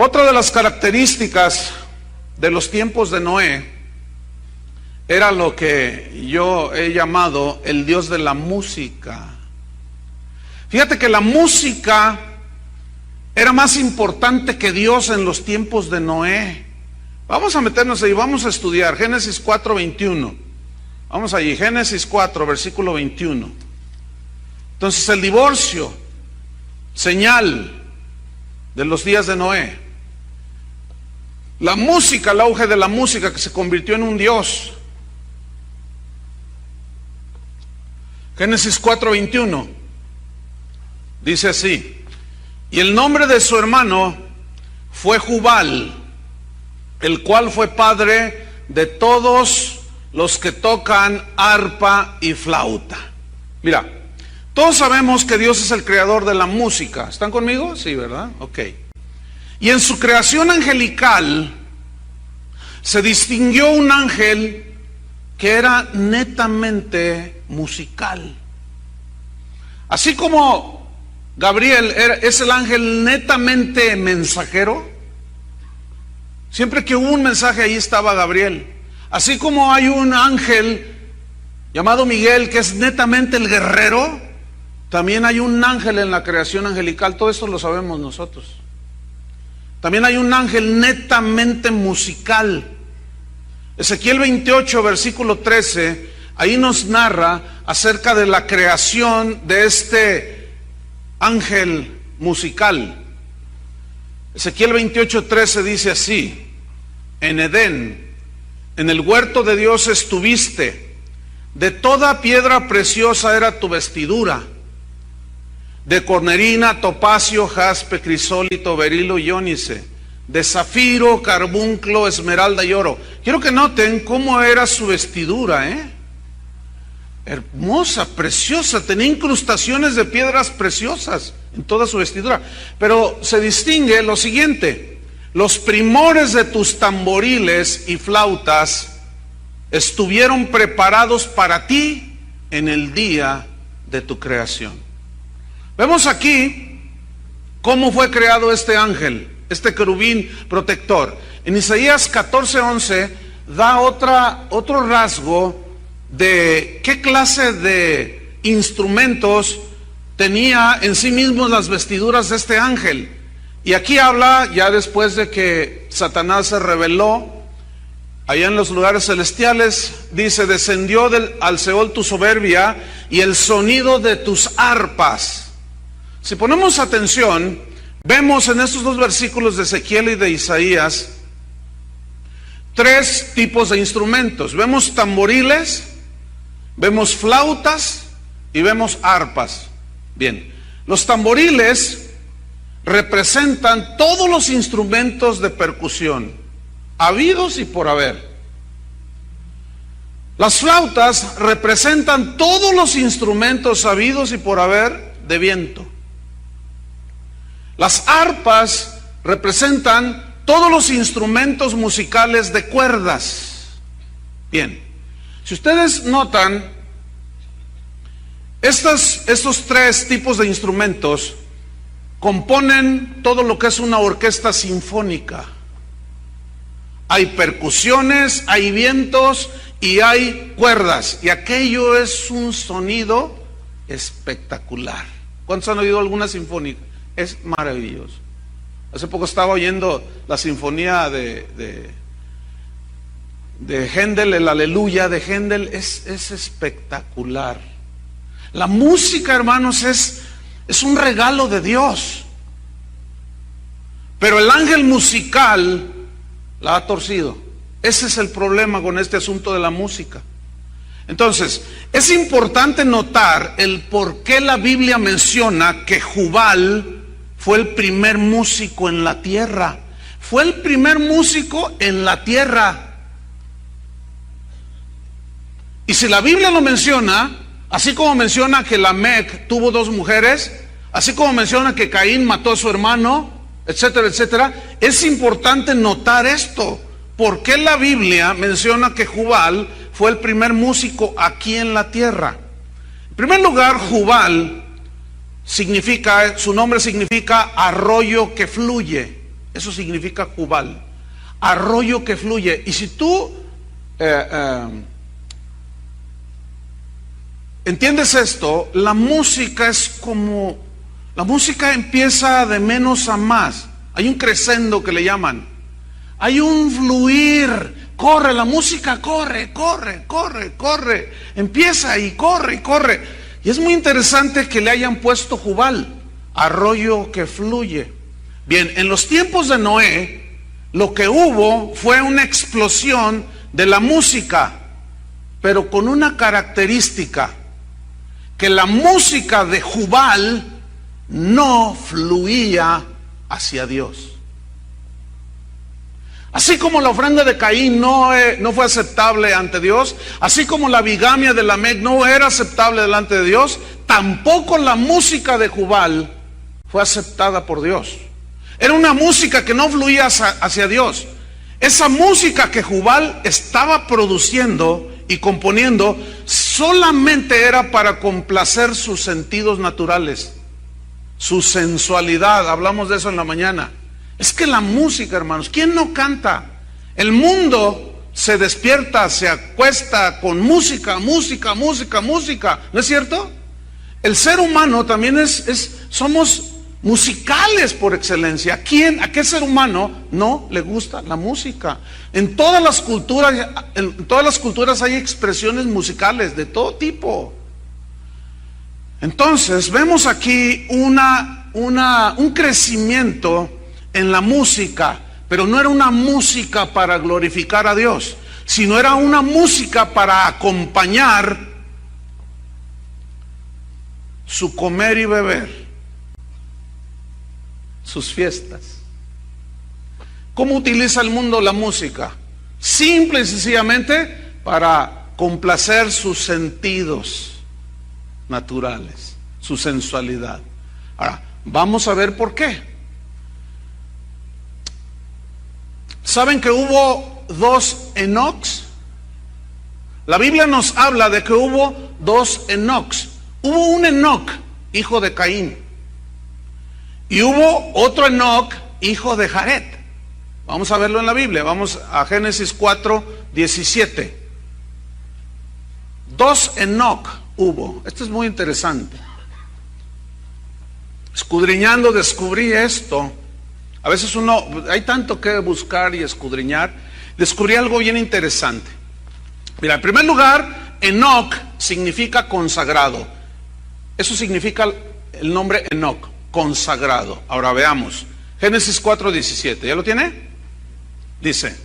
Otra de las características de los tiempos de Noé era lo que yo he llamado el Dios de la música. Fíjate que la música era más importante que Dios en los tiempos de Noé. Vamos a meternos ahí, vamos a estudiar Génesis 4:21. Vamos allí, Génesis 4, versículo 21. Entonces el divorcio, señal de los días de Noé. La música, el auge de la música que se convirtió en un dios. Génesis 4:21 dice así: y el nombre de su hermano fue Jubal, el cual fue padre de todos los que tocan arpa y flauta. Mira, todos sabemos que Dios es el creador de la música. ¿Están conmigo? Sí, ¿verdad? Ok. Y en su creación angelical se distinguió un ángel que era netamente musical. Así como Gabriel es el ángel netamente mensajero, siempre que hubo un mensaje ahí estaba Gabriel. Así como hay un ángel llamado Miguel que es netamente el guerrero, también hay un ángel en la creación angelical. Todo esto lo sabemos nosotros. También hay un ángel netamente musical. Ezequiel 28, versículo 13, ahí nos narra acerca de la creación de este ángel musical. Ezequiel 28, 13 dice así: en Edén, en el huerto de Dios estuviste, de toda piedra preciosa era tu vestidura, de cornerina, topacio, jaspe, crisólito, berilo y ónice, de zafiro, carbunclo, esmeralda y oro. Quiero que noten cómo era su vestidura, hermosa, preciosa, tenía incrustaciones de piedras preciosas en toda su vestidura. Pero se distingue lo siguiente: los primores de tus tamboriles y flautas estuvieron preparados para ti en el día de tu creación. Vemos aquí cómo fue creado este ángel, este querubín protector. En Isaías 14:11 da otro rasgo de qué clase de instrumentos tenía en sí mismos las vestiduras de este ángel. Y aquí habla, ya después de que Satanás se rebeló allá en los lugares celestiales, dice: descendió al Seol tu soberbia y el sonido de tus arpas. Si ponemos atención, vemos en estos dos versículos de Ezequiel y de Isaías tres tipos de instrumentos. Vemos tamboriles, vemos flautas y vemos arpas. Bien, los tamboriles representan todos los instrumentos de percusión, habidos y por haber. Las flautas representan todos los instrumentos habidos y por haber de viento. Las arpas representan todos los instrumentos musicales de cuerdas. Bien, si ustedes notan, estos tres tipos de instrumentos componen todo lo que es una orquesta sinfónica. Hay percusiones, hay vientos y hay cuerdas. Y aquello es un sonido espectacular. ¿Cuántos han oído alguna sinfónica? Es maravilloso. Hace poco estaba oyendo la sinfonía de Händel, el Aleluya de Händel. Es espectacular. La música, hermanos, es un regalo de Dios. Pero el ángel musical la ha torcido. Ese es el problema con este asunto de la música. Entonces, es importante notar el por qué la Biblia menciona que Jubal fue el primer músico en la tierra. Fue el primer músico en la tierra. Y si la Biblia lo menciona, así como menciona que Lamec tuvo dos mujeres, así como menciona que Caín mató a su hermano, etcétera, etcétera, es importante notar esto. ¿Por qué la Biblia menciona que Jubal fue el primer músico aquí en la tierra? En primer lugar, Jubal su nombre significa arroyo que fluye. Eso significa Jubal, arroyo que fluye. Y si tú entiendes esto, la música es como, la música empieza de menos a más. Hay un crescendo que le llaman. Hay un fluir. Corre, la música corre, corre, corre, corre. Empieza y corre y corre. Y es muy interesante que le hayan puesto Jubal, arroyo que fluye. Bien, en los tiempos de Noé, lo que hubo fue una explosión de la música, pero con una característica, que la música de Jubal no fluía hacia Dios. Así como la ofrenda de Caín no fue aceptable ante Dios, así como la bigamia de Lamec no era aceptable delante de Dios, tampoco la música de Jubal fue aceptada por Dios. Era una música que no fluía hacia Dios. Esa música que Jubal estaba produciendo y componiendo solamente era para complacer sus sentidos naturales, su sensualidad. Hablamos de eso en la mañana. Es que la música, hermanos, ¿quién no canta? El mundo se despierta, se acuesta con música, música, música, música. ¿No es cierto? El ser humano también somos musicales por excelencia. ¿A qué ser humano no le gusta la música? En todas las culturas hay expresiones musicales de todo tipo. Entonces, vemos aquí un crecimiento en la música, pero no era una música para glorificar a Dios, sino era una música para acompañar su comer y beber, sus fiestas. ¿Cómo utiliza el mundo la música? Simple y sencillamente para complacer sus sentidos naturales, su sensualidad. Ahora, vamos a ver por qué. ¿Saben que hubo dos Enocs? La Biblia nos habla de que hubo dos Enocs. Hubo un Enoc, hijo de Caín, y hubo otro Enoc, hijo de Jared. Vamos a verlo en la Biblia. Vamos a Génesis 4:17. Dos Enoc hubo. Esto es muy interesante. Escudriñando descubrí esto. A veces hay tanto que buscar y escudriñar. Descubrí algo bien interesante. Mira, en primer lugar, Enoc significa consagrado. Eso significa el nombre Enoc, consagrado. Ahora veamos. Génesis 4:17. ¿Ya lo tiene? Dice: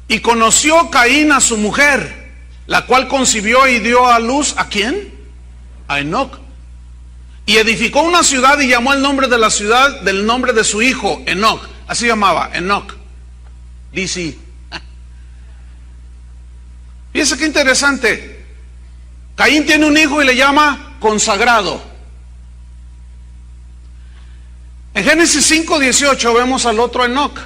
y conoció Caín a su mujer, la cual concibió y dio a luz, ¿a quién? A Enoc. Y edificó una ciudad y llamó el nombre de la ciudad del nombre de su hijo, Enoc. Así llamaba, Enoc. Dice. Fíjense qué interesante. Caín tiene un hijo y le llama consagrado. En Génesis 5:18 vemos al otro Enoc,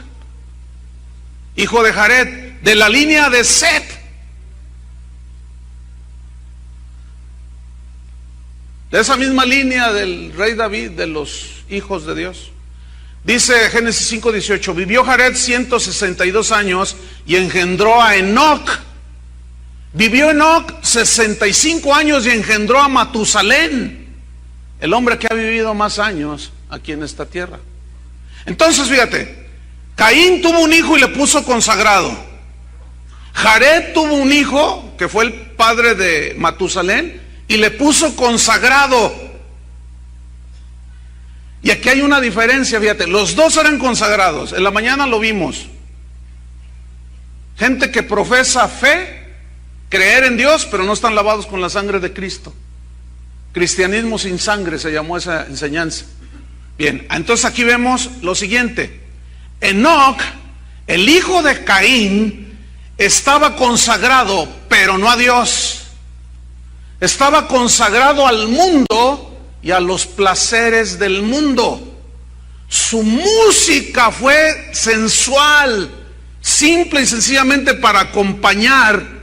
hijo de Jared, de la línea de Set. De esa misma línea del rey David, de los hijos de Dios. Dice Génesis 5:18, vivió Jared 162 años y engendró a Enoc. Vivió Enoc 65 años y engendró a Matusalén, el hombre que ha vivido más años aquí en esta tierra. Entonces fíjate, Caín tuvo un hijo y le puso consagrado. Jared tuvo un hijo que fue el padre de Matusalén y le puso consagrado. Y aquí hay una diferencia, fíjate, los dos eran consagrados. En la mañana lo vimos. Gente que profesa fe, creer en Dios, pero no están lavados con la sangre de Cristo. Cristianismo sin sangre se llamó esa enseñanza. Bien, entonces aquí vemos lo siguiente. Enoc, el hijo de Caín, estaba consagrado, pero no a Dios. Estaba consagrado al mundo y a los placeres del mundo. Su música fue sensual, simple y sencillamente para acompañar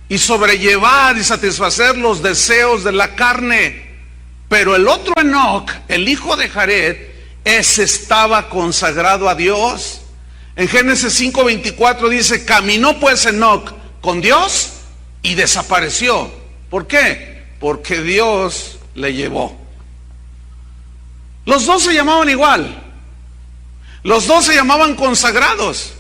y sobrellevar y satisfacer los deseos de la carne. Pero el otro Enoc, el hijo de Jared, ese estaba consagrado a Dios. En Génesis 5:24 dice, caminó pues Enoc con Dios y desapareció. ¿Por qué? Porque Dios le llevó. Los dos se llamaban igual. Los dos se llamaban consagrados.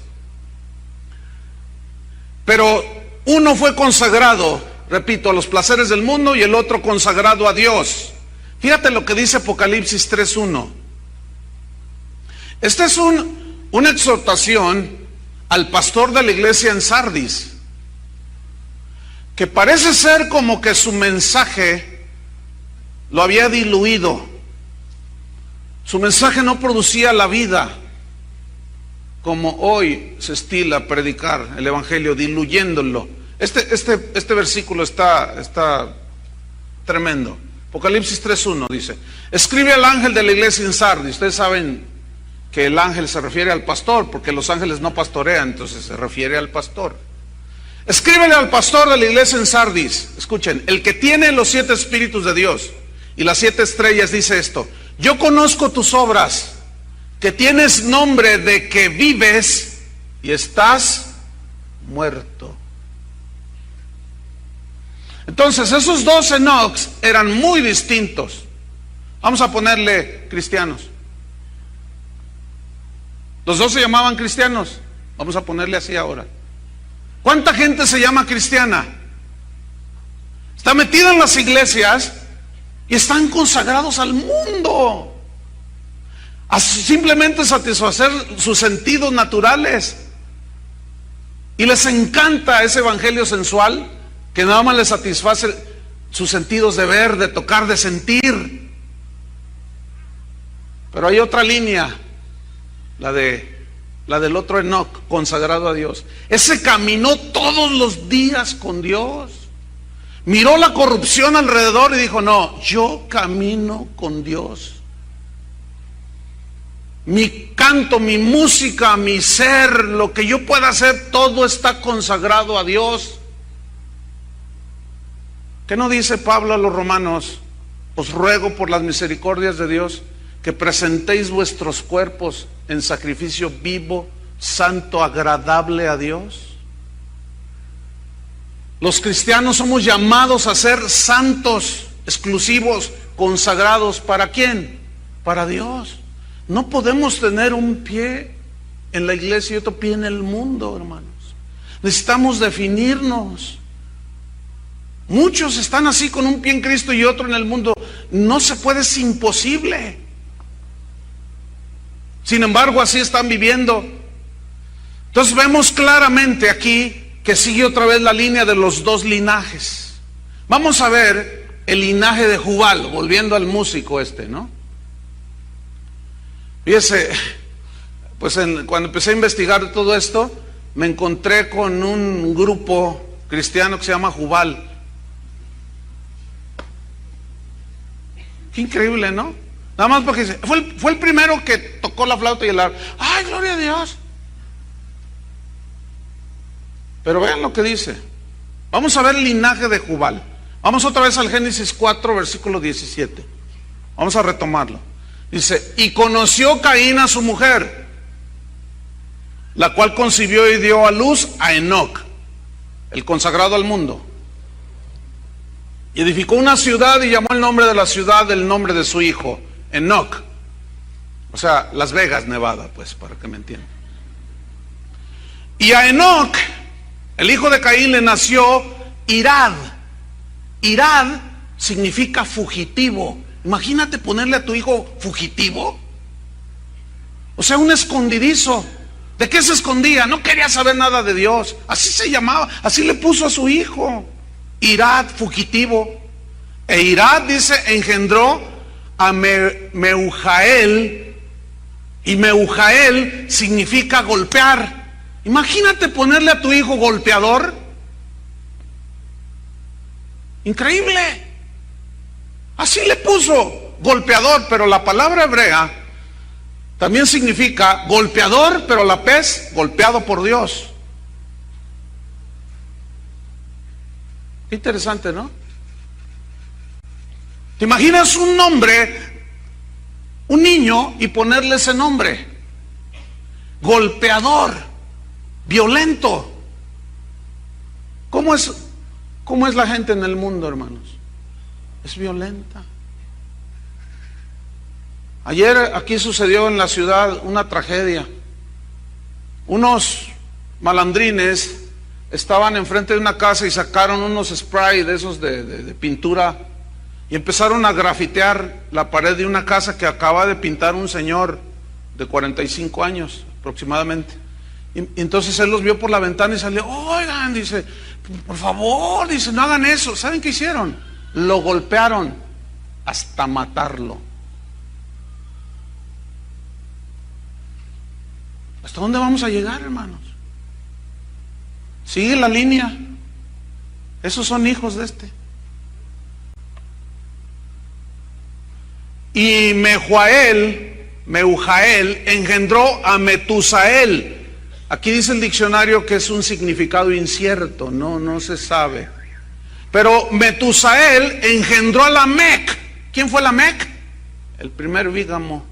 Pero uno fue consagrado, repito, a los placeres del mundo y el otro consagrado a Dios. Fíjate lo que dice Apocalipsis 3:1. Esta es una exhortación al pastor de la iglesia en Sardis, que parece ser como que su mensaje lo había diluido. Su mensaje no producía la vida como hoy se estila predicar el evangelio, diluyéndolo. Este versículo está tremendo. Apocalipsis 3:1 dice, escribe al ángel de la iglesia en Sardis. Ustedes saben que el ángel se refiere al pastor, porque los ángeles no pastorean, entonces se refiere al pastor. Escríbele al pastor de la iglesia en Sardis, escuchen, el que tiene los 7 espíritus de Dios y las 7 estrellas, dice esto: yo conozco tus obras, que tienes nombre de que vives y estás muerto. Entonces esos dos Enocs eran muy distintos. Vamos a ponerle cristianos. Los dos se llamaban cristianos. Vamos a ponerle así ahora. ¿Cuánta gente se llama cristiana? Está metida en las iglesias y están consagrados al mundo, a simplemente satisfacer sus sentidos naturales, y les encanta ese evangelio sensual que nada más les satisface sus sentidos de ver, de tocar, de sentir. Pero hay otra línea, la del otro Enoc, consagrado a Dios. Ese caminó todos los días con Dios, miró la corrupción alrededor y dijo: no, yo camino con Dios. Mi canto, mi música, mi ser, lo que yo pueda hacer, todo está consagrado a Dios. ¿Qué no dice Pablo a los romanos? Os ruego por las misericordias de Dios que presentéis vuestros cuerpos en sacrificio vivo, santo, agradable a Dios. Los cristianos somos llamados a ser santos, exclusivos, consagrados. ¿Para quién? Para Dios. No podemos tener un pie en la iglesia y otro pie en el mundo, hermanos. Necesitamos definirnos. Muchos están así, con un pie en Cristo y otro en el mundo. No se puede, es imposible. Sin embargo, así están viviendo. Entonces vemos claramente aquí que sigue otra vez la línea de los dos linajes. Vamos a ver el linaje de Jubal, volviendo al músico ¿no? Fíjese, pues cuando empecé a investigar todo esto, me encontré con un grupo cristiano que se llama Jubal. Qué increíble, ¿no? Nada más porque fue el primero que tocó la flauta y el arpa. ¡Ay, gloria a Dios! Pero vean lo que dice. Vamos a ver el linaje de Jubal. Vamos otra vez al Génesis 4, versículo 17. Vamos a retomarlo. Dice: y conoció Caín a su mujer, la cual concibió y dio a luz a Enoc, el consagrado al mundo. Y edificó una ciudad y llamó el nombre de la ciudad del nombre de su hijo, Enoc. O sea, Las Vegas, Nevada, pues, para que me entiendan. Y a Enoc, el hijo de Caín, le nació Irad. Irad significa fugitivo. Imagínate ponerle a tu hijo fugitivo. O sea, un escondidizo. ¿De qué se escondía? No quería saber nada de Dios. Así se llamaba, así le puso a su hijo. Irad, fugitivo. E Irad, dice, engendró a Meujael. Y Meujael significa golpear. Imagínate ponerle a tu hijo golpeador. Increíble. Así le puso, golpeador, pero la palabra hebrea también significa golpeador, pero a la vez golpeado por Dios. Qué interesante, ¿no? ¿Te imaginas un hombre un niño y ponerle ese nombre. Golpeador, violento. ¿Cómo es la gente en el mundo, hermanos? Es violenta. Ayer aquí sucedió en la ciudad una tragedia. Unos malandrines estaban enfrente de una casa y sacaron unos spray de esos de pintura y empezaron a grafitear la pared de una casa que acaba de pintar un señor de 45 años aproximadamente. Y entonces él los vio por la ventana y salió: oigan, dice, por favor, dice, no hagan eso. ¿Saben qué hicieron? Lo golpearon hasta matarlo. ¿Hasta dónde vamos a llegar, hermanos? Sigue la línea. Esos son hijos de este. Y Mehujael engendró a Metusael. Aquí dice el diccionario que es un significado incierto, no se sabe. Pero Metusael engendró a Lamec. ¿Quién fue Lamec? El primer bígamo.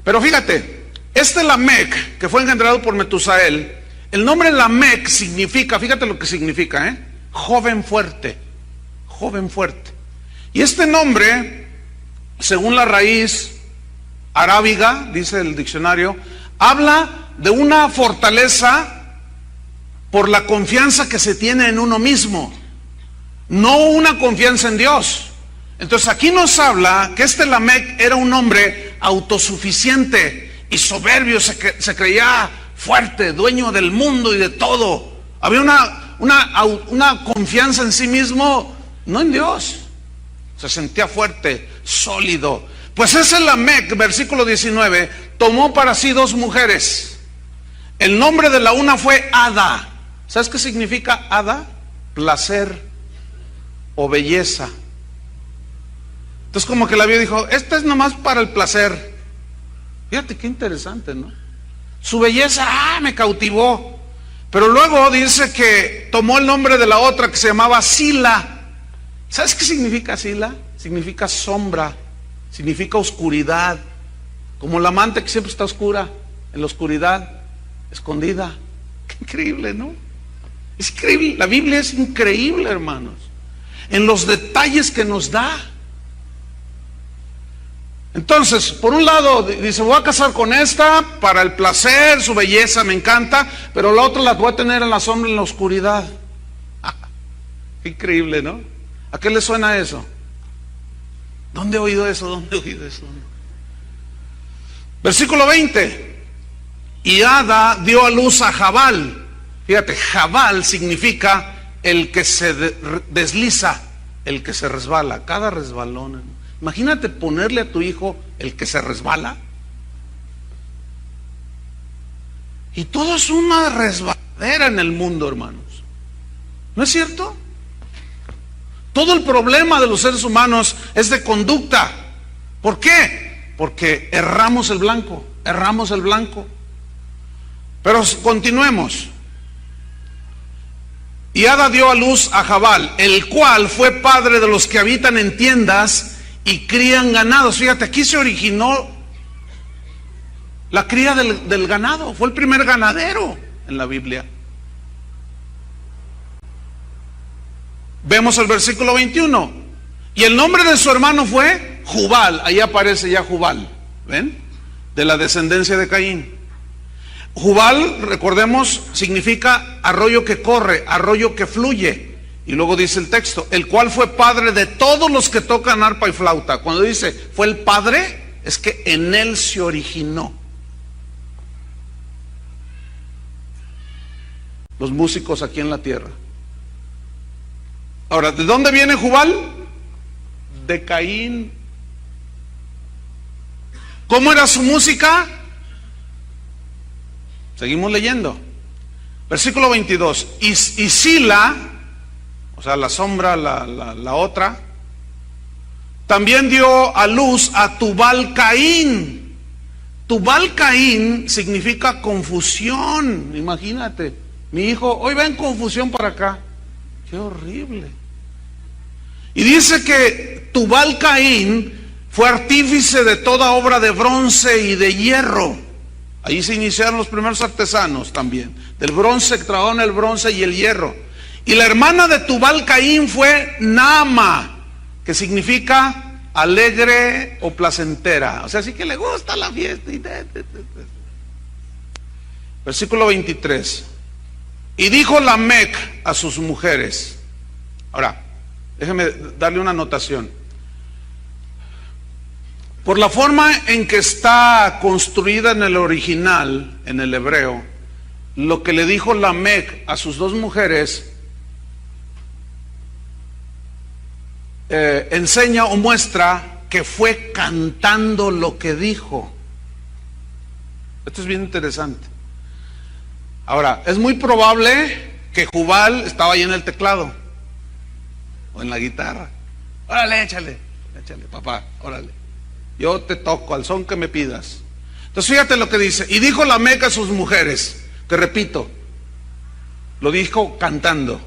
Pero fíjate, este Lamec, que fue engendrado por Metusael, el nombre Lamec significa, fíjate lo que significa, joven fuerte, joven fuerte. Y este nombre, según la raíz arábiga, dice el diccionario, habla de una fortaleza por la confianza que se tiene en uno mismo, no una confianza en Dios. Entonces aquí nos habla que este Lamec era un hombre autosuficiente y soberbio, se creía fuerte, dueño del mundo y de todo. Había una confianza en sí mismo, no en Dios. Se sentía fuerte, sólido. Pues ese Lamec, versículo 19, tomó para sí 2 mujeres. El nombre de la una fue Ada. ¿Sabes qué significa Ada? Placer o belleza. Entonces como que la vio y dijo: esta es nomás para el placer. Fíjate qué interesante, ¿no? Su belleza, me cautivó. Pero luego dice que tomó el nombre de la otra que se llamaba Sila. ¿Sabes qué significa Sila? Significa sombra, significa oscuridad. Como la amante que siempre está oscura, en la oscuridad, escondida. Qué increíble, ¿no? Es increíble, la Biblia es increíble, hermanos, en los detalles que nos da. Entonces, por un lado dice: voy a casar con esta para el placer, su belleza me encanta, pero la otra la voy a tener en la sombra, en la oscuridad. Qué increíble, ¿no? ¿A qué le suena eso? ¿Dónde he oído eso? ¿Dónde he oído eso? Versículo 20. Y Ada dio a luz a Jabal. Fíjate, Jabal significa el que se desliza, el que se resbala. Cada resbalón. Imagínate ponerle a tu hijo el que se resbala. Y todo es una resbaladera en el mundo, hermanos. ¿No es cierto? Todo el problema de los seres humanos es de conducta. ¿Por qué? Porque erramos el blanco, Pero continuemos. Y Ada dio a luz a Jabal, el cual fue padre de los que habitan en tiendas y crían ganados. Fíjate, aquí se originó la cría del ganado. Fue el primer ganadero en la Biblia. Vemos el versículo 21. Y el nombre de su hermano fue Jubal. Ahí aparece ya Jubal, ¿ven? De la descendencia de Caín. Jubal, recordemos, significa arroyo que corre, arroyo que fluye. Y luego dice el texto: el cual fue padre de todos los que tocan arpa y flauta. Cuando dice fue el padre, es que en él se originó. Los músicos aquí en la tierra. Ahora, ¿de dónde viene Jubal? De Caín. ¿Cómo era su música? Seguimos leyendo. Versículo 22. Y Sila, o sea, la sombra, la otra, también dio a luz a Tubal Caín. Tubal Caín significa confusión. Imagínate, mi hijo, hoy va en confusión para acá. Qué horrible. Y dice que Tubal Caín fue artífice de toda obra de bronce y de hierro. Ahí se iniciaron los primeros artesanos también. Del bronce, que trabajaron el bronce y el hierro. Y la hermana de Tubal Caín fue Naama, que significa alegre o placentera. O sea, sí que le gusta la fiesta. Versículo 23. Y dijo Lamec a sus mujeres. Ahora, déjeme darle una anotación. Por la forma en que está construida en el original, en el hebreo, lo que le dijo Lamec a sus dos mujeres enseña o muestra que fue cantando lo que dijo. Esto es bien interesante. Ahora, es muy probable que Jubal estaba ahí en el teclado o en la guitarra. Órale, échale, papá, órale. Yo te toco al son que me pidas. Entonces fíjate lo que dice. Y dijo Lamec a sus mujeres, que repito, lo dijo cantando: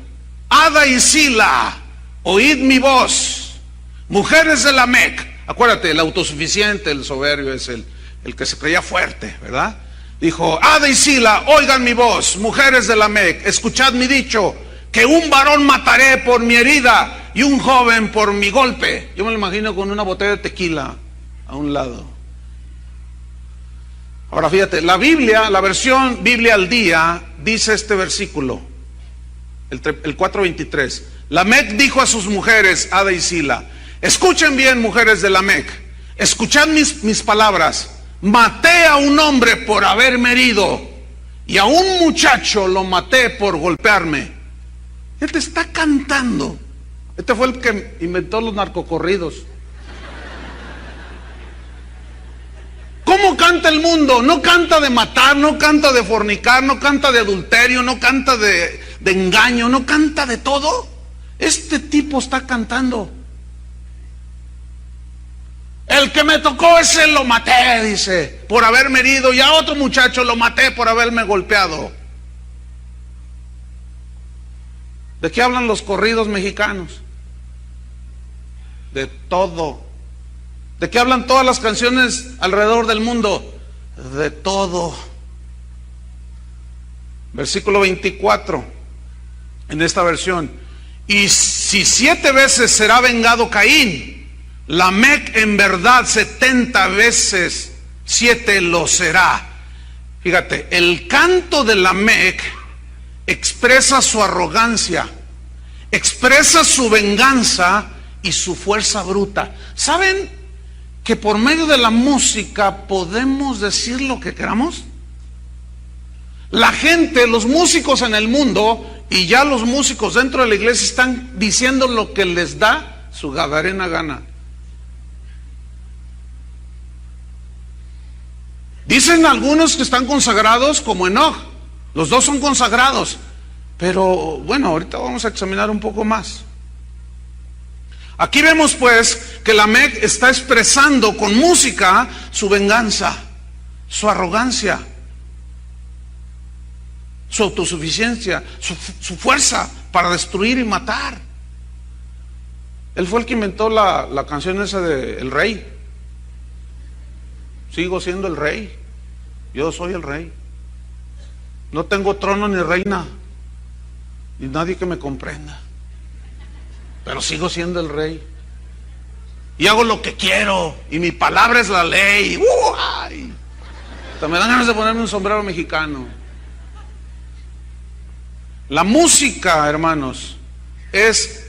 Ada y Sila, oíd mi voz, mujeres de Lamec. Acuérdate, el autosuficiente, el soberbio es el que se creía fuerte, ¿verdad? Dijo: Ada y Sila, oigan mi voz, mujeres de Lamec, escuchad mi dicho, que un varón mataré por mi herida y un joven por mi golpe. Yo me lo imagino con una botella de tequila a un lado. Ahora fíjate, la Biblia, la versión Biblia al día, dice este versículo, el 4:23. Lamec dijo a sus mujeres, Ada y Sila: escuchen bien, mujeres de Lamec, escuchad mis palabras. Maté a un hombre por haberme herido, y a un muchacho lo maté por golpearme. Él te está cantando. Este fue el que inventó los narcocorridos. ¿Cómo canta el mundo? No canta de matar, no canta de fornicar, no canta de adulterio, no canta de engaño, no canta de todo. Este tipo está cantando. El que me tocó ese lo maté, dice, por haberme herido, y a otro muchacho lo maté por haberme golpeado. ¿De qué hablan los corridos mexicanos? De todo. ¿De qué hablan todas las canciones alrededor del mundo? De todo. Versículo 24, en esta versión. Y si 7 veces será vengado Caín, Lamec en verdad 70 veces 7 lo será. Fíjate, el canto de Lamec expresa su arrogancia, expresa su venganza y su fuerza bruta. ¿Saben que por medio de la música podemos decir lo que queramos? La gente, los músicos en el mundo y ya los músicos dentro de la iglesia están diciendo lo que les da su gadarena gana. Dicen algunos que están consagrados como Enoch. Los dos son consagrados. Pero bueno, ahorita vamos a examinar un poco más. Aquí vemos pues que Lamec está expresando con música su venganza, su arrogancia, su autosuficiencia, su fuerza para destruir y matar. Él fue el que inventó la canción esa de El Rey. Sigo siendo el rey, yo soy el rey. No tengo trono ni reina, ni nadie que me comprenda, pero sigo siendo el rey. Y hago lo que quiero, y mi palabra es la ley. ¡Ay! Hasta me dan ganas de ponerme un sombrero mexicano. La música, hermanos, es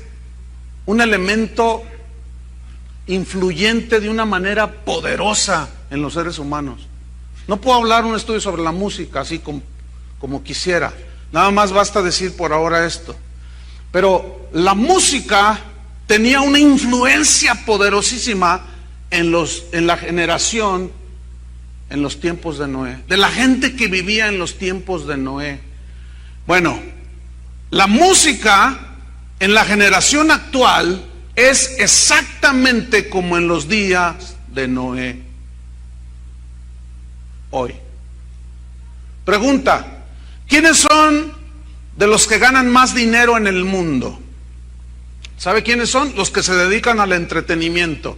un elemento influyente de una manera poderosa en los seres humanos. No puedo hablar un estudio sobre la música así como quisiera. Nada más basta decir por ahora esto. Pero la música tenía una influencia poderosísima en la generación, en los tiempos de Noé, de la gente que vivía en los tiempos de Noé. Bueno, la música en la generación actual es exactamente como en los días de Noé. Hoy. Pregunta: ¿quiénes son de los que ganan más dinero en el mundo? ¿Sabe quiénes son? Los que se dedican al entretenimiento.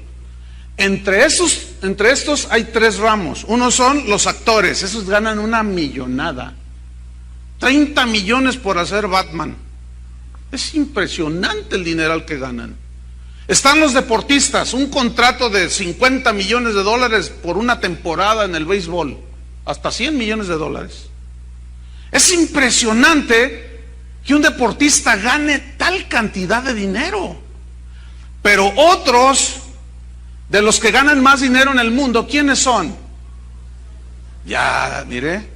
Entre estos hay 3 ramos. Uno son los actores, esos ganan una millonada. 30 millones por hacer Batman. Es impresionante el dineral que ganan. Están los deportistas, un contrato de 50 millones de dólares por una temporada en el béisbol, hasta 100 millones de dólares. Es impresionante que un deportista gane tal cantidad de dinero. Pero otros, de los que ganan más dinero en el mundo, ¿quiénes son? Ya, mire,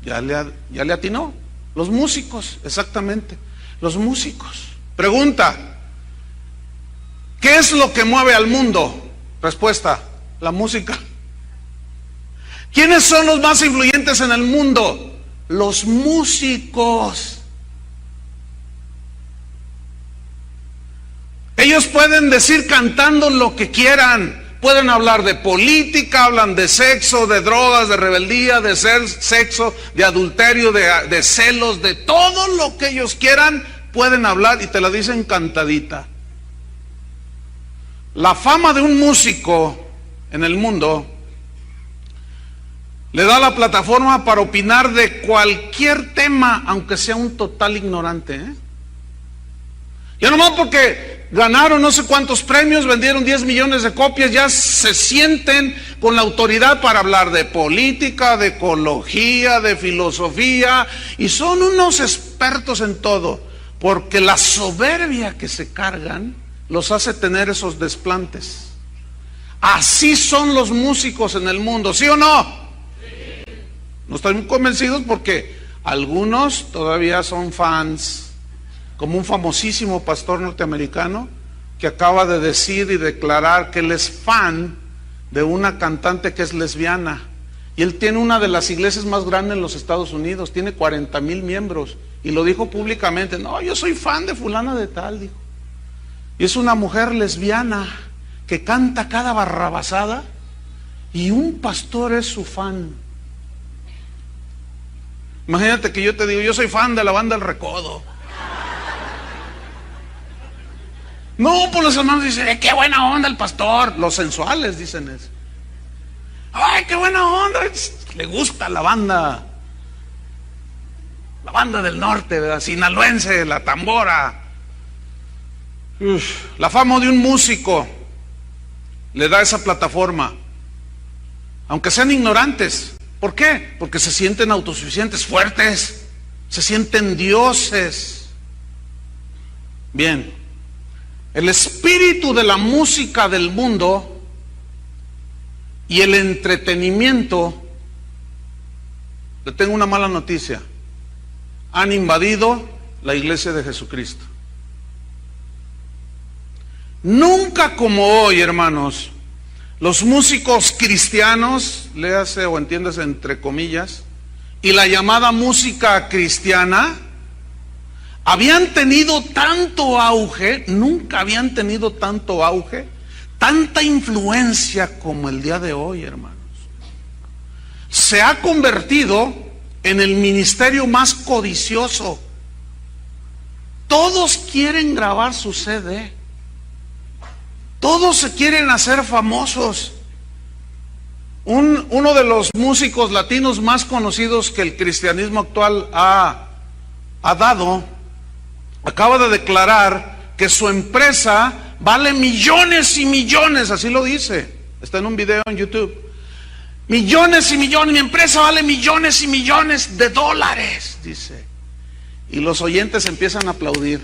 ya le atinó. Los músicos, exactamente, los músicos. Pregunta, ¿qué es lo que mueve al mundo? Respuesta, la música. ¿Quiénes son los más influyentes en el mundo? Los músicos. Ellos pueden decir cantando lo que quieran. Pueden hablar de política, hablan de sexo, de drogas, de rebeldía, de sexo, de adulterio, de celos, de todo lo que ellos quieran. Pueden hablar y te la dicen cantadita. La fama de un músico en el mundo le da la plataforma para opinar de cualquier tema, aunque sea un total ignorante, ¿eh? Ya nomás porque ganaron no sé cuántos premios, vendieron 10 millones de copias, ya se sienten con la autoridad para hablar de política, de ecología, de filosofía, y son unos expertos en todo. Porque la soberbia que se cargan los hace tener esos desplantes. Así son los músicos en el mundo, ¿sí o no? Sí. No están muy convencidos porque algunos todavía son fans, como un famosísimo pastor norteamericano que acaba de decir y declarar que él es fan de una cantante que es lesbiana. Y él tiene una de las iglesias más grandes en los Estados Unidos, tiene 40,000 miembros. Y lo dijo públicamente, no, yo soy fan de fulana de tal, dijo. Y es una mujer lesbiana que canta cada barrabasada y un pastor es su fan. Imagínate que yo te digo, yo soy fan de la banda El Recodo. No, pues los hermanos dicen, qué buena onda el pastor. Los sensuales dicen eso. Ay, qué buena onda, le gusta la banda del norte, ¿verdad? Sinaloense, la tambora. La fama de un músico le da esa plataforma, aunque sean ignorantes. ¿Por qué? Porque se sienten autosuficientes, fuertes, se sienten dioses. Bien, el espíritu de la música del mundo y el entretenimiento, le tengo una mala noticia, han invadido la iglesia de Jesucristo. Nunca como hoy, hermanos, los músicos cristianos, léase o entiéndase entre comillas, y la llamada música cristiana, habían tenido tanto auge, nunca habían tenido tanto auge, tanta influencia como el día de hoy, hermanos. Se ha convertido en el ministerio más codicioso. Todos quieren grabar su CD. Todos se quieren hacer famosos. Uno de los músicos latinos más conocidos que el cristianismo actual ha dado, acaba de declarar que su empresa vale millones y millones, así lo dice, está en un video en YouTube. Millones y millones, mi empresa vale millones y millones de dólares, dice. Y los oyentes empiezan a aplaudir.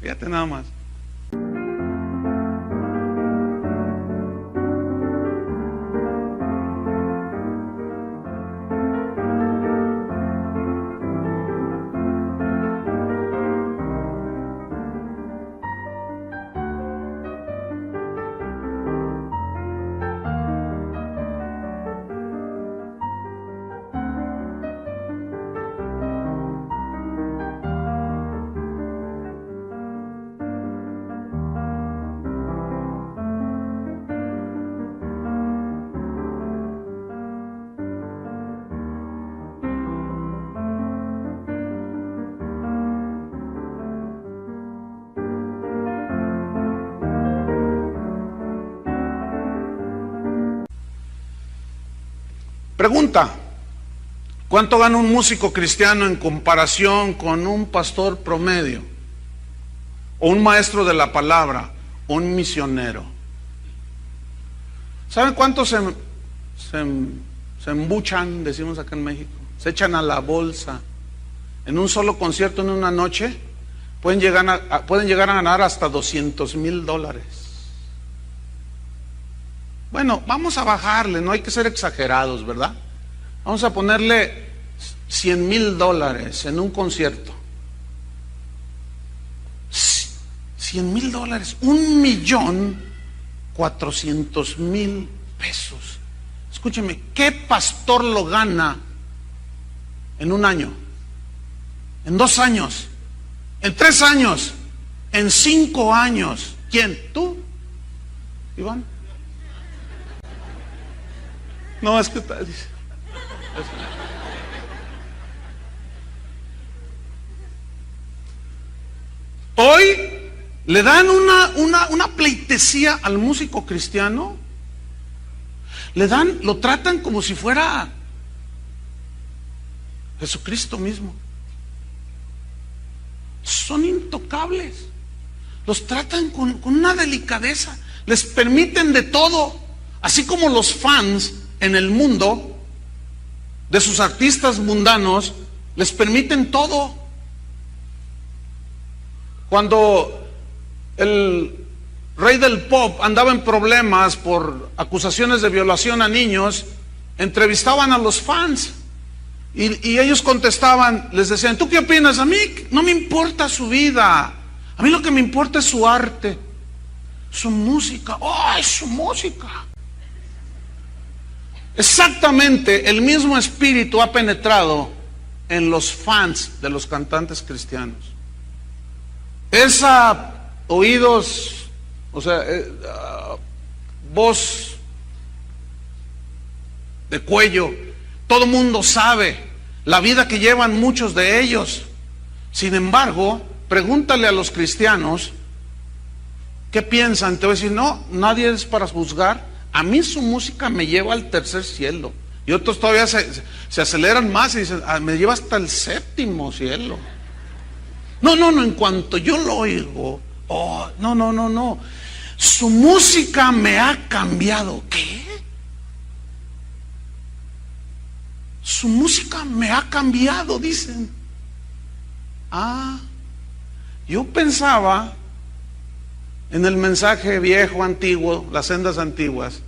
Fíjate nada más. Pregunta: ¿cuánto gana un músico cristiano en comparación con un pastor promedio? O un maestro de la palabra, o un misionero. ¿Saben cuántos se embuchan, decimos acá en México? Se echan a la bolsa. En un solo concierto, en una noche, pueden llegar a ganar hasta $200,000. Bueno, vamos a bajarle, no hay que ser exagerados, ¿verdad? Vamos a ponerle $100,000 en un concierto. $100,000, 1,400,000 pesos. Escúcheme, ¿qué pastor lo gana en un año? ¿En 2 años? ¿En 3 años? ¿En 5 años? ¿Quién? ¿Tú, Iván? No, es que dice. Hoy le dan una pleitesía al músico cristiano. Lo tratan como si fuera Jesucristo mismo. Son intocables. Los tratan con una delicadeza. Les permiten de todo. Así como los fans en el mundo de sus artistas mundanos les permiten todo. Cuando el rey del pop andaba en problemas por acusaciones de violación a niños, entrevistaban a los fans y ellos contestaban, les decían: ¿tú qué opinas? A mí no me importa su vida, a mí lo que me importa es su arte, su música. ¡Oh, es su música! Exactamente el mismo espíritu ha penetrado en los fans de los cantantes cristianos. Esa oídos, voz de cuello, todo mundo sabe la vida que llevan muchos de ellos. Sin embargo, pregúntale a los cristianos qué piensan. Te voy a decir: no, nadie es para juzgar. A mí su música me lleva al tercer cielo. Y otros todavía se aceleran más y dicen: me lleva hasta el 7º cielo. No, en cuanto yo lo oigo, no. Su música me ha cambiado. ¿Qué? Su música me ha cambiado, dicen. Yo pensaba en el mensaje viejo, antiguo, las sendas antiguas,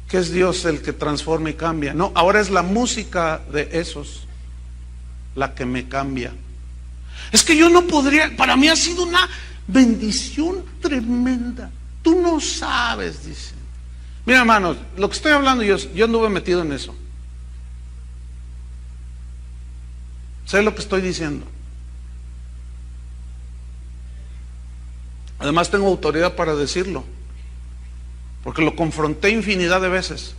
que es Dios el que transforma y cambia. No, ahora es la música de esos la que me cambia. Es que yo no podría, para mí ha sido una bendición tremenda. Tú no sabes, dice. Mira, hermanos, lo que estoy hablando yo anduve metido en eso. Sé lo que estoy diciendo. Además tengo autoridad para decirlo, porque lo confronté infinidad de veces.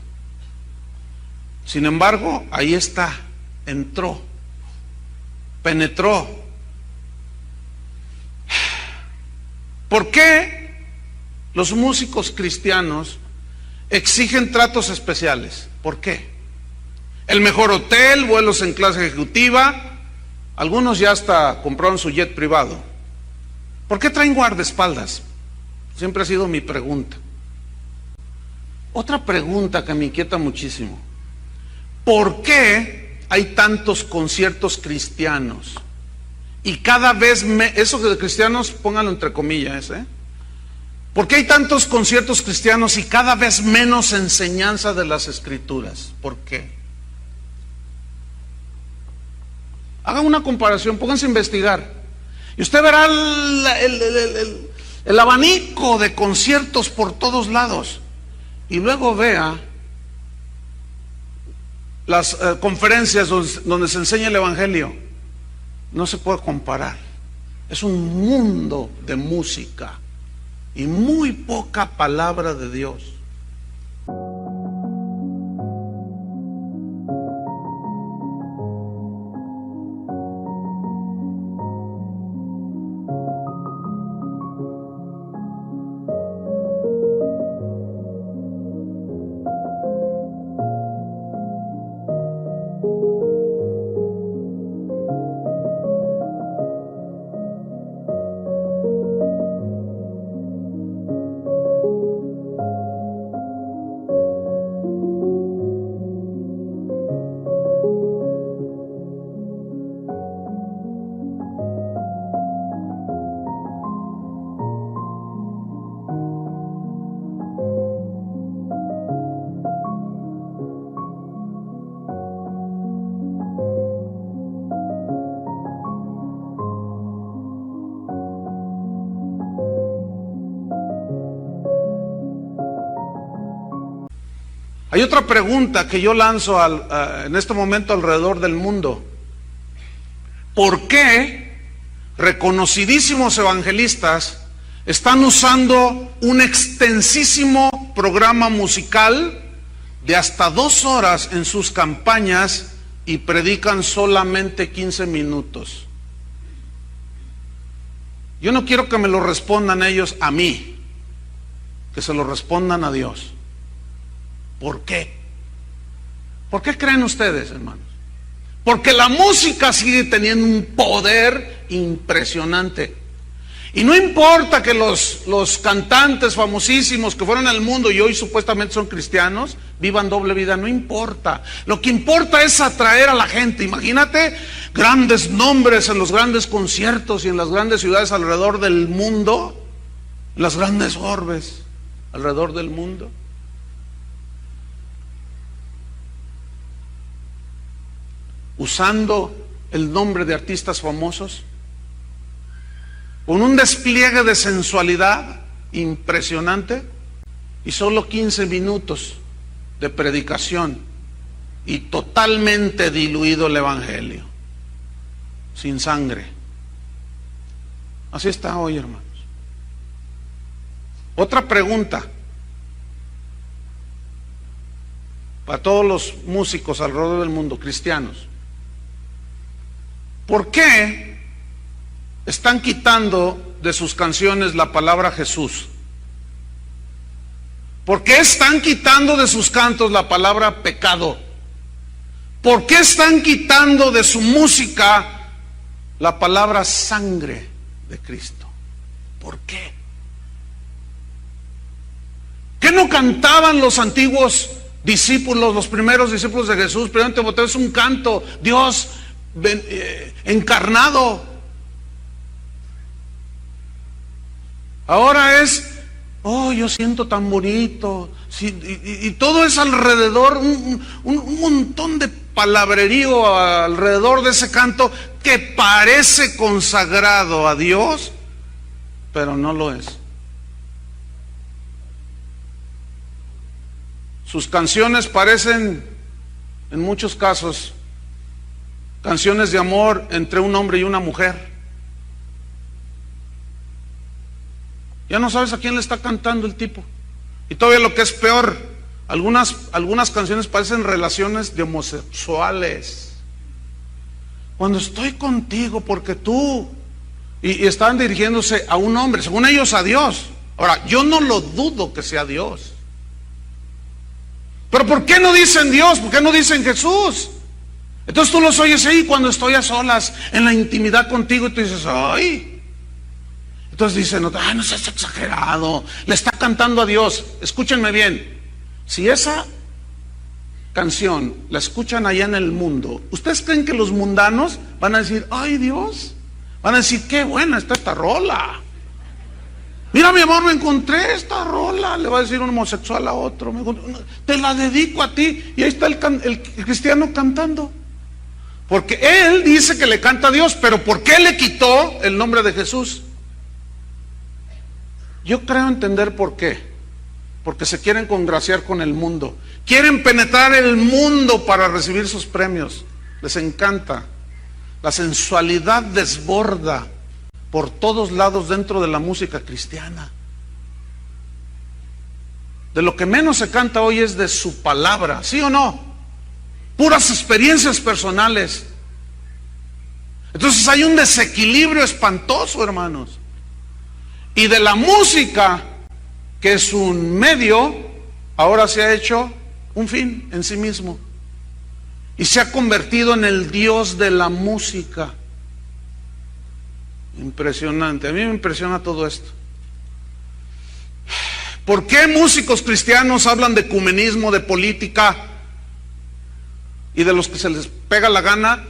Sin embargo, ahí está, entró, penetró. ¿Por qué los músicos cristianos exigen tratos especiales? ¿Por qué? El mejor hotel, vuelos en clase ejecutiva, algunos ya hasta compraron su jet privado. ¿Por qué traen guardaespaldas? Siempre ha sido mi pregunta. Otra pregunta que me inquieta muchísimo: ¿por qué hay tantos conciertos cristianos? Y cada vez, eso de cristianos, pónganlo entre comillas, ¿por qué hay tantos conciertos cristianos y cada vez menos enseñanza de las Escrituras? ¿Por qué? Hagan una comparación, pónganse a investigar. Y usted verá el abanico de conciertos por todos lados. Y luego vea las conferencias donde se enseña el Evangelio. No se puede comparar. Es un mundo de música y muy poca palabra de Dios. Hay otra pregunta que yo lanzo en este momento alrededor del mundo. ¿Por qué reconocidísimos evangelistas están usando un extensísimo programa musical de hasta 2 horas en sus campañas y predican solamente 15 minutos? Yo no quiero que me lo respondan ellos a mí, que se lo respondan a Dios. ¿Por qué? ¿Por qué creen ustedes, hermanos? Porque la música sigue teniendo un poder impresionante. Y no importa que los cantantes famosísimos que fueron al mundo y hoy supuestamente son cristianos, vivan doble vida, no importa. Lo que importa es atraer a la gente. Imagínate grandes nombres en los grandes conciertos y en las grandes ciudades alrededor del mundo, en las grandes orbes alrededor del mundo. Usando el nombre de artistas famosos, con un despliegue de sensualidad impresionante y solo 15 minutos de predicación y totalmente diluido el evangelio, sin sangre. Así está hoy, hermanos. Otra pregunta para todos los músicos alrededor del mundo, cristianos. ¿Por qué están quitando de sus canciones la palabra Jesús? ¿Por qué están quitando de sus cantos la palabra pecado? ¿Por qué están quitando de su música la palabra sangre de Cristo? ¿Por qué? ¿Qué no cantaban los antiguos discípulos, los primeros discípulos de Jesús? Primero Timoteo es un canto, Dios encarnado. Ahora es, oh, yo siento tan bonito, sí, y todo es alrededor, un montón de palabrerío alrededor de ese canto que parece consagrado a Dios, pero no lo es. Sus canciones parecen, en muchos casos, canciones de amor entre un hombre y una mujer. Ya no sabes a quién le está cantando el tipo. Y todavía lo que es peor, algunas canciones parecen relaciones de homosexuales. Cuando estoy contigo porque tú, y están dirigiéndose a un hombre, según ellos a Dios. Ahora, yo no lo dudo que sea Dios. Pero ¿por qué no dicen Dios? ¿Por qué no dicen Jesús? Entonces tú los oyes ahí cuando estoy a solas, en la intimidad contigo, y tú dices, ay. Entonces dicen, ay, no seas exagerado, le está cantando a Dios. Escúchenme bien, si esa canción la escuchan allá en el mundo, ¿ustedes creen que los mundanos van a decir, ay Dios? Van a decir, qué buena está esta rola. Mira, mi amor, me encontré esta rola. Le va a decir un homosexual a otro, te la dedico a ti. Y ahí está el cristiano cantando. Porque él dice que le canta a Dios, pero ¿por qué le quitó el nombre de Jesús? Yo creo entender por qué. Porque se quieren congraciar con el mundo. Quieren penetrar el mundo para recibir sus premios. Les encanta. La sensualidad desborda por todos lados dentro de la música cristiana. De lo que menos se canta hoy es de su palabra, ¿sí o no? Puras experiencias personales. Entonces hay un desequilibrio espantoso, hermanos. Y de la música, que es un medio, ahora se ha hecho un fin en sí mismo. Y se ha convertido en el Dios de la música. Impresionante, a mí me impresiona todo esto. ¿Por qué músicos cristianos hablan de ecumenismo, de política y de los que se les pega la gana,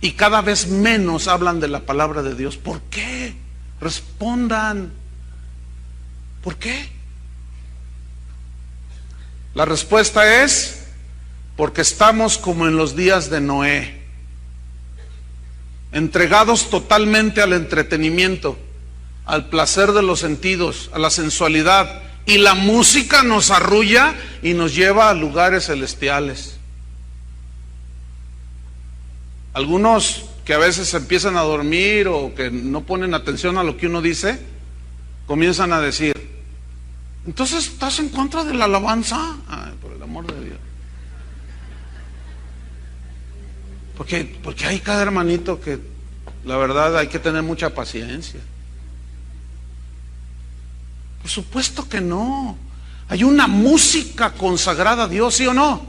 y cada vez menos hablan de la palabra de Dios? ¿Por qué? Respondan. ¿Por qué? La respuesta es porque estamos como en los días de Noé, entregados totalmente al entretenimiento, al placer de los sentidos, a la sensualidad, Y la música nos arrulla y nos lleva a lugares celestiales. Algunos que a veces empiezan a dormir o que no ponen atención a lo que uno dice, comienzan a decir: entonces, ¿estás en contra de la alabanza? Ay, por el amor de Dios. Porque hay cada hermanito que la verdad hay que tener mucha paciencia. Por supuesto que no. Hay una música consagrada a Dios, ¿sí o no?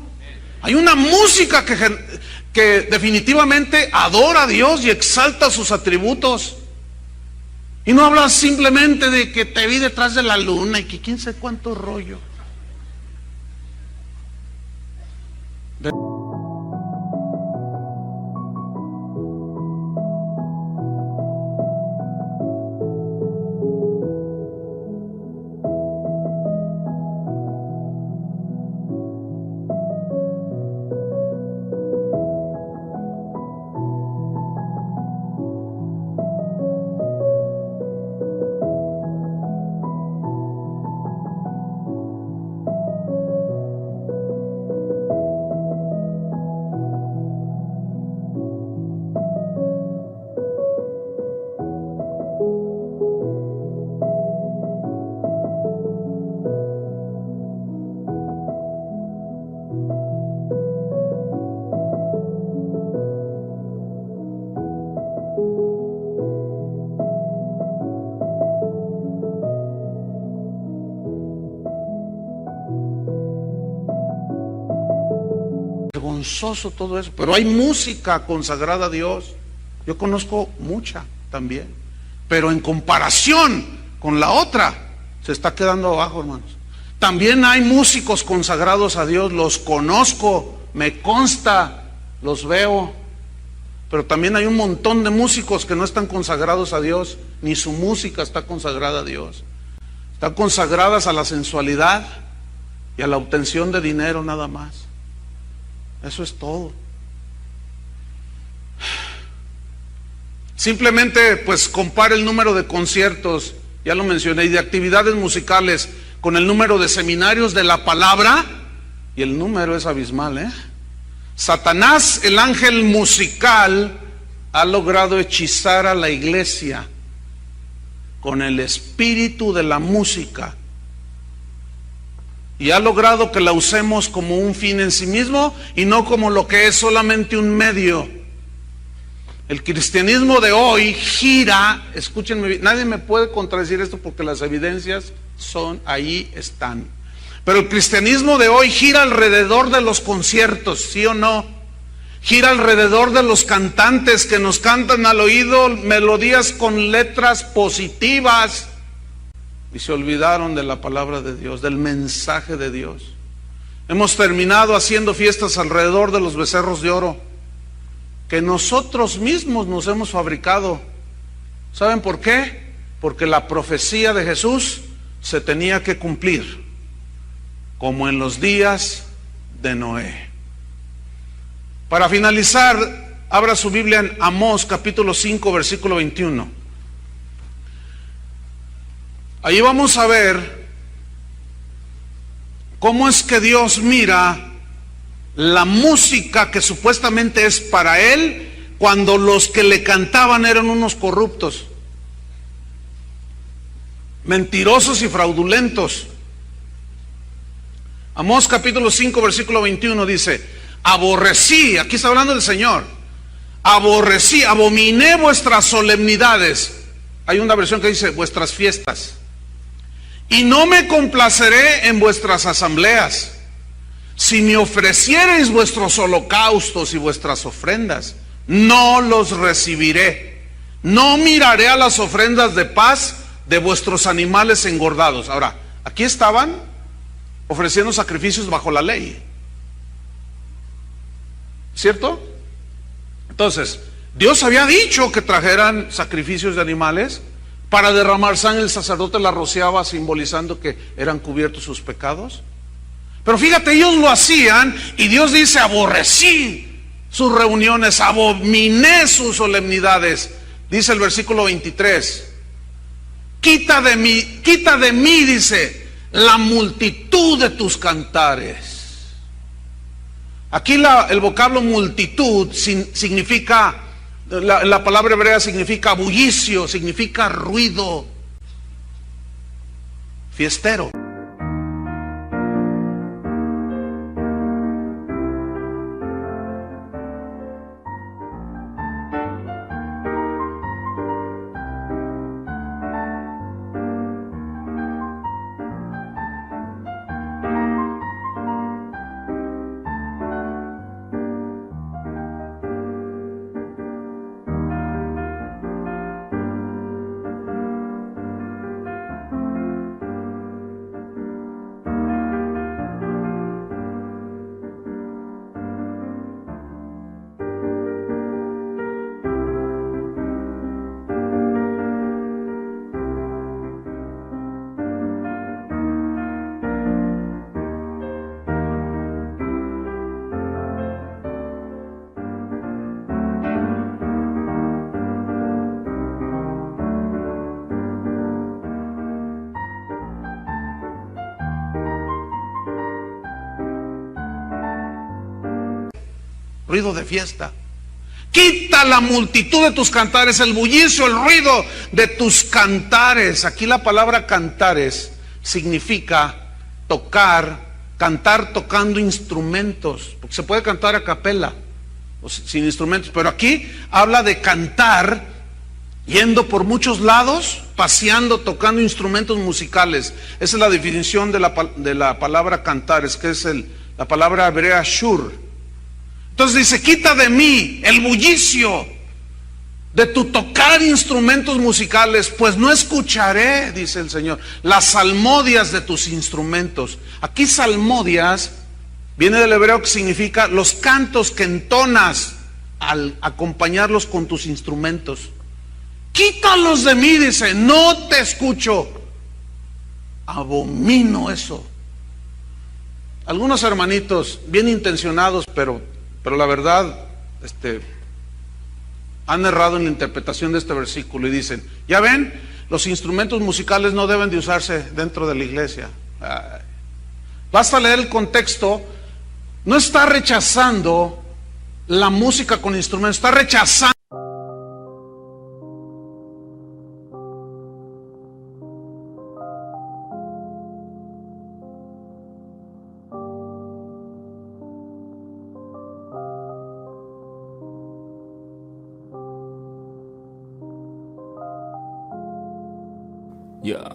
Hay una música que definitivamente adora a Dios y exalta sus atributos. Y no habla simplemente de que te vi detrás de la luna y que quién sabe cuánto rollo. Vergonzoso todo eso, pero hay música consagrada a Dios. Yo conozco mucha también, pero en comparación con la otra se está quedando abajo, hermanos. También hay músicos consagrados a Dios, los conozco, me consta, los veo, pero también hay un montón de músicos que no están consagrados a Dios, ni su música está consagrada a Dios. Están consagradas a la sensualidad y a la obtención de dinero nada más. Eso es todo. Simplemente pues compare el número de conciertos, ya lo mencioné, y de actividades musicales con el número de seminarios de la palabra, y el número es abismal, Satanás, el ángel musical, ha logrado hechizar a la iglesia con el espíritu de la música y ha logrado que la usemos como un fin en sí mismo y no como lo que es solamente un medio. El cristianismo de hoy gira, escúchenme bien, nadie me puede contradecir esto porque las evidencias ahí están. Pero el cristianismo de hoy gira alrededor de los conciertos, ¿sí o no? Gira alrededor de los cantantes que nos cantan al oído melodías con letras positivas y se olvidaron de la palabra de Dios, del mensaje de Dios. Hemos terminado haciendo fiestas alrededor de los becerros de oro que nosotros mismos nos hemos fabricado. ¿Saben por qué? Porque la profecía de Jesús se tenía que cumplir, como en los días de Noé. Para finalizar, abra su Biblia en Amós capítulo 5 versículo 21. Ahí vamos a ver cómo es que Dios mira la música que supuestamente es para Él, cuando los que le cantaban eran unos corruptos, mentirosos y fraudulentos. Amós capítulo 5 versículo 21 dice: aborrecí, aquí está hablando el Señor, aborrecí, abominé vuestras solemnidades. Hay una versión que dice vuestras fiestas. Y no me complaceré en vuestras asambleas. Si me ofreciereis vuestros holocaustos y vuestras ofrendas, no los recibiré. No miraré a las ofrendas de paz de vuestros animales engordados. Ahora, aquí estaban ofreciendo sacrificios bajo la ley, ¿cierto? Entonces, Dios había dicho que trajeran sacrificios de animales para derramar sangre. El sacerdote la rociaba simbolizando que eran cubiertos sus pecados. Pero fíjate, ellos lo hacían y Dios dice: aborrecí sus reuniones, abominé sus solemnidades. Dice el versículo 23: quita de mí, dice, la multitud de tus cantares. Aquí el vocablo multitud significa, la palabra hebrea significa bullicio, significa ruido, fiestero. Ruido de fiesta. Quita la multitud de tus cantares, el bullicio, el ruido de tus cantares. Aquí la palabra cantares significa tocar, cantar tocando instrumentos, porque se puede cantar a capela o sin instrumentos, pero aquí habla de cantar yendo por muchos lados, paseando, tocando instrumentos musicales. Esa es la definición de la palabra cantares, que es la palabra hebrea shur. Entonces dice, quita de mí el bullicio de tu tocar instrumentos musicales, pues no escucharé, dice el Señor, las salmodias de tus instrumentos. Aquí salmodias viene del hebreo que significa los cantos que entonas al acompañarlos con tus instrumentos. Quítalos de mí, dice, no te escucho. Abomino eso. Algunos hermanitos bien intencionados, pero la verdad, han errado en la interpretación de este versículo y dicen, ya ven, los instrumentos musicales no deben de usarse dentro de la iglesia. Ay. Basta leer el contexto. No está rechazando la música con instrumentos, está rechazando. Yeah.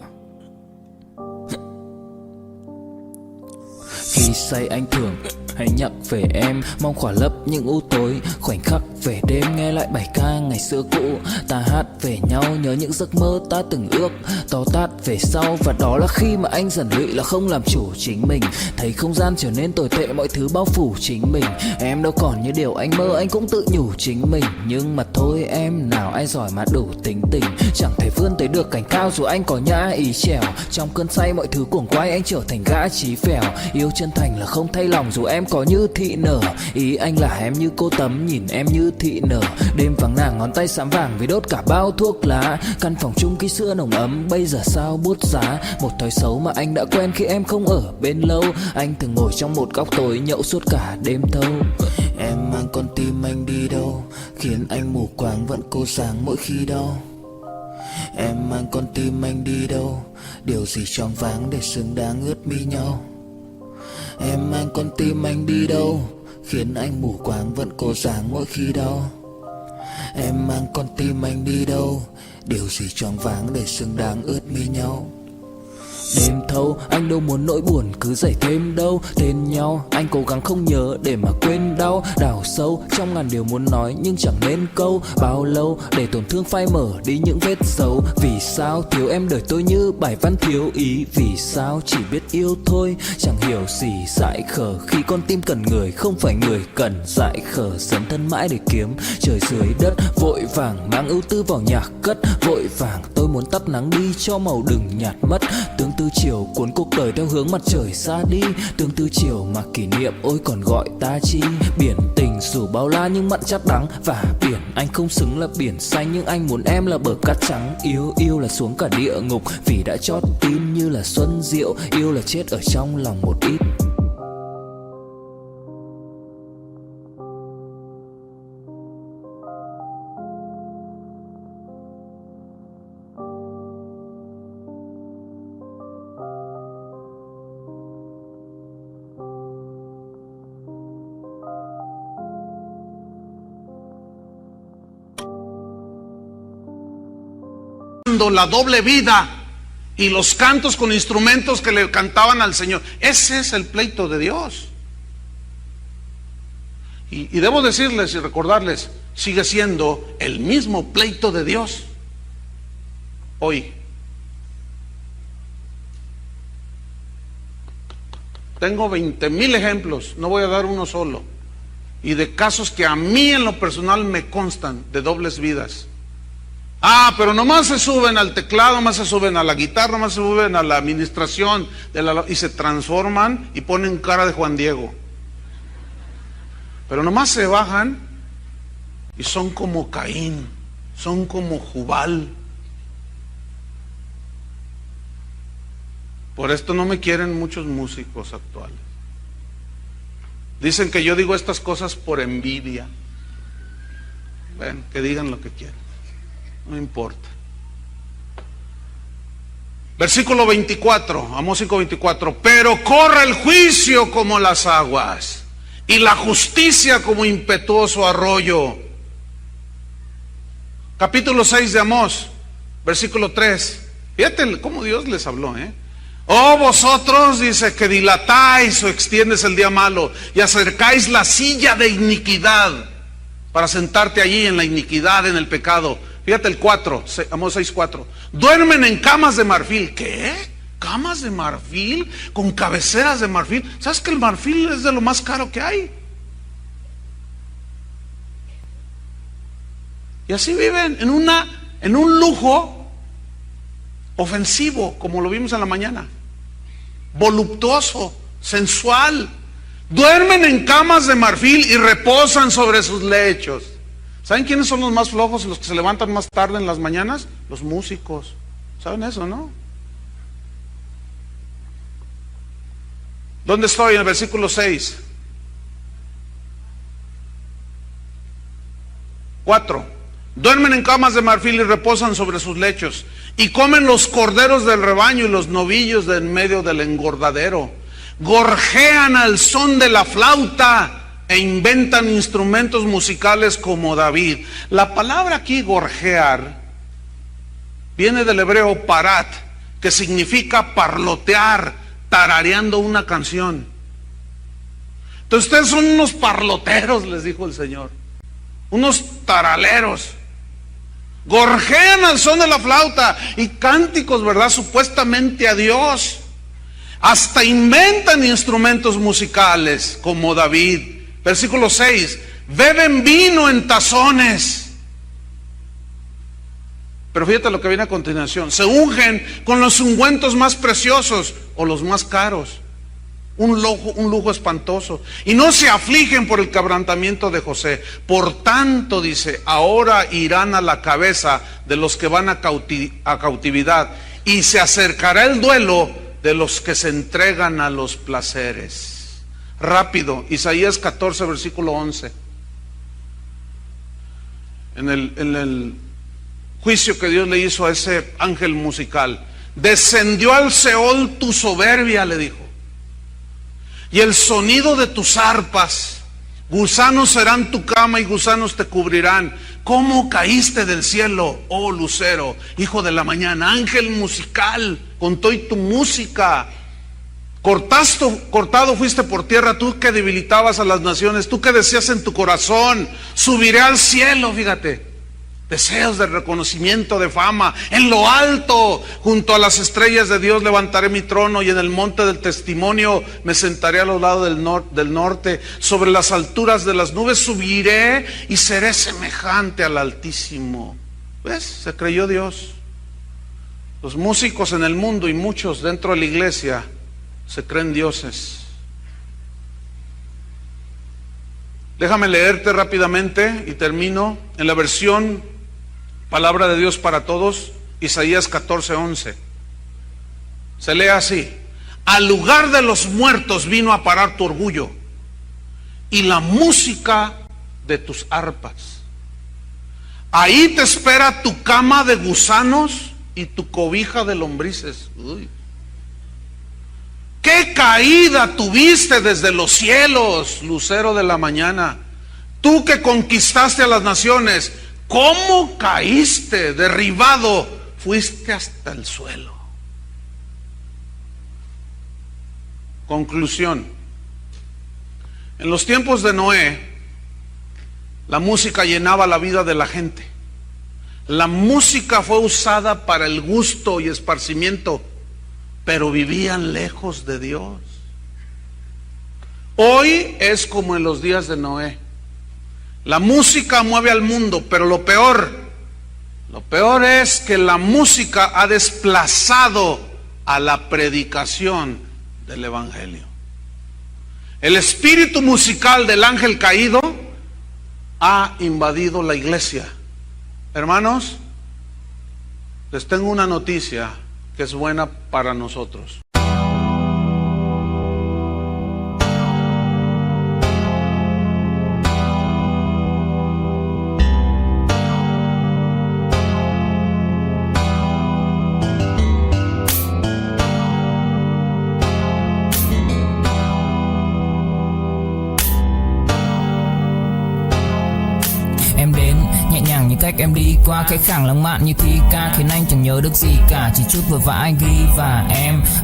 Khi say anh thường hay nhắc về em, mong khỏa lấp những u tối, khoảnh khắc về đêm nghe lại bài ca ngày xưa cũ. Ta hát về nhau nhớ những giấc mơ ta từng ước, to tát về sau. Và đó là khi mà anh dần lụy là không làm chủ chính mình, thấy không gian trở nên tồi tệ, mọi thứ bao phủ chính mình. Em đâu còn như điều anh mơ, anh cũng tự nhủ chính mình. Nhưng mà thôi em, nào ai giỏi mà đủ tính tình, chẳng thể vươn tới được cảnh cao dù anh có nhã ý trèo. Trong cơn say mọi thứ cuồng quay, anh trở thành gã chí phèo. Yêu chân thành là không thay lòng dù em có như thị nở. Ý anh là em như cô Tấm, nhìn em như thị nở. Đêm vắng nàng ngón tay xám vàng vì đốt cả bao thuốc lá. Căn phòng chung ký xưa nồng ấm, bây giờ sao bút giá. Một thói xấu mà anh đã quen khi em không ở bên lâu. Anh thường ngồi trong một góc tối nhậu suốt cả đêm thâu. Em mang con tim anh đi đâu, khiến anh mù quáng vẫn cô sáng mỗi khi đau. Em mang con tim anh đi đâu, điều gì choáng váng để xứng đáng ướt mi nhau. Em mang con tim anh đi đâu, khiến anh mù quáng vẫn cố dáng mỗi khi đau. Em mang con tim anh đi đâu, điều gì choáng váng để xứng đáng ướt mi nhau. Đêm thâu anh đâu muốn nỗi buồn cứ dậy thêm đâu. Tên nhau anh cố gắng không nhớ để mà quên đau. Đào sâu trong ngàn điều muốn nói nhưng chẳng nên câu. Bao lâu để tổn thương phai mở đi những vết dấu. Vì sao thiếu em đời tôi như bài văn thiếu ý. Vì sao chỉ biết yêu thôi chẳng hiểu gì dại khờ. Khi con tim cần người không phải người cần dại khờ. Dấn thân mãi để kiếm trời dưới đất. Vội vàng mang ưu tư vào nhạc cất. Vội vàng tôi muốn tắt nắng đi cho màu đừng nhạt mất. Tướng tư chiều cuốn cuộc đời theo hướng mặt trời xa đi, tương tư chiều mà kỷ niệm ôi còn gọi ta chi. Biển tình dù bao la nhưng mặn chát đắng, và biển anh không xứng là biển xanh, nhưng anh muốn em là bờ cát trắng. Yêu là xuống cả địa ngục vì đã chót tin, như là xuân diệu yêu là chết ở trong lòng một ít. La doble vida y los cantos con instrumentos que le cantaban al Señor. Ese es el pleito de Dios. Y debo decirles y recordarles, sigue siendo el mismo pleito de Dios hoy. Tengo 20,000 ejemplos, no voy a dar uno solo, y de casos que a mí en lo personal me constan de dobles vidas. Pero nomás se suben al teclado, nomás se suben a la guitarra, nomás se suben a la administración y se transforman y ponen cara de Juan Diego. Pero nomás se bajan y son como Caín, son como Jubal. Por esto no me quieren muchos músicos actuales. Dicen que yo digo estas cosas por envidia. Ven, que digan lo que quieran. No importa. Versículo 24, Amós 5:24. Pero corre el juicio como las aguas, y la justicia como impetuoso arroyo. Capítulo 6 de Amós, versículo 3. Fíjate cómo Dios les habló, Oh vosotros, dice, que dilatáis o extiendes el día malo y acercáis la silla de iniquidad para sentarte allí en la iniquidad, en el pecado. Fíjate el 4, Amós 6:4. Duermen en camas de marfil. ¿Qué? ¿Camas de marfil? ¿Con cabeceras de marfil? ¿Sabes que el marfil es de lo más caro que hay? Y así viven en un lujo ofensivo, como lo vimos en la mañana. Voluptuoso, sensual. Duermen en camas de marfil y reposan sobre sus lechos. ¿Saben quiénes son los más flojos y los que se levantan más tarde en las mañanas? Los músicos. ¿Saben eso, no? ¿Dónde estoy? En el versículo 6. 4. Duermen en camas de marfil y reposan sobre sus lechos, y comen los corderos del rebaño y los novillos de en medio del engordadero. Gorjean al son de la flauta e inventan instrumentos musicales como David. La palabra aquí, gorjear, viene del hebreo parat, que significa parlotear, tarareando una canción. Entonces ustedes son unos parloteros, les dijo el Señor, unos taraleros. Gorjean al son de la flauta y cánticos, ¿verdad? Supuestamente a Dios. Hasta inventan instrumentos musicales como David. Versículo 6, beben vino en tazones. Pero fíjate lo que viene a continuación. Se ungen con los ungüentos más preciosos o los más caros. Un lujo espantoso. Y no se afligen por el quebrantamiento de José. Por tanto, dice, ahora irán a la cabeza de los que van a cautividad, y se acercará el duelo de los que se entregan a los placeres. Rápido, Isaías 14, versículo 11. En el juicio que Dios le hizo a ese ángel musical. Descendió al Seol tu soberbia, le dijo, y el sonido de tus arpas. Gusanos serán tu cama y gusanos te cubrirán. ¿Cómo caíste del cielo, oh lucero, hijo de la mañana? Ángel musical, con todo y tu música. Cortado fuiste por tierra, tú que debilitabas a las naciones, tú que decías en tu corazón, subiré al cielo, fíjate. Deseos de reconocimiento, de fama. En lo alto, junto a las estrellas de Dios, levantaré mi trono, y en el monte del testimonio me sentaré a los lados del norte. Sobre las alturas de las nubes subiré y seré semejante al Altísimo. ¿Ves? Se creyó Dios. Los músicos en el mundo y muchos dentro de la iglesia se creen dioses. Déjame leerte rápidamente y termino en la versión Palabra de Dios para Todos, Isaías 14:11. Se lee así: al lugar de los muertos vino a parar tu orgullo y la música de tus arpas. Ahí te espera tu cama de gusanos y tu cobija de lombrices. Uy. ¡Qué caída tuviste desde los cielos, lucero de la mañana! Tú que conquistaste a las naciones, ¿cómo caíste? Derribado, fuiste hasta el suelo. Conclusión. En los tiempos de Noé, la música llenaba la vida de la gente. La música fue usada para el gusto y esparcimiento, pero vivían lejos de Dios. Hoy es como en los días de Noé. La música mueve al mundo, pero lo peor es que la música ha desplazado a la predicación del Evangelio. El espíritu musical del ángel caído ha invadido la iglesia. Hermanos, les tengo una noticia que es buena para nosotros. Cách em đi qua cái khẳng lãng mạn như thi ca khiến anh chẳng nhớ được gì cả, chỉ chút vội vã anh ghi và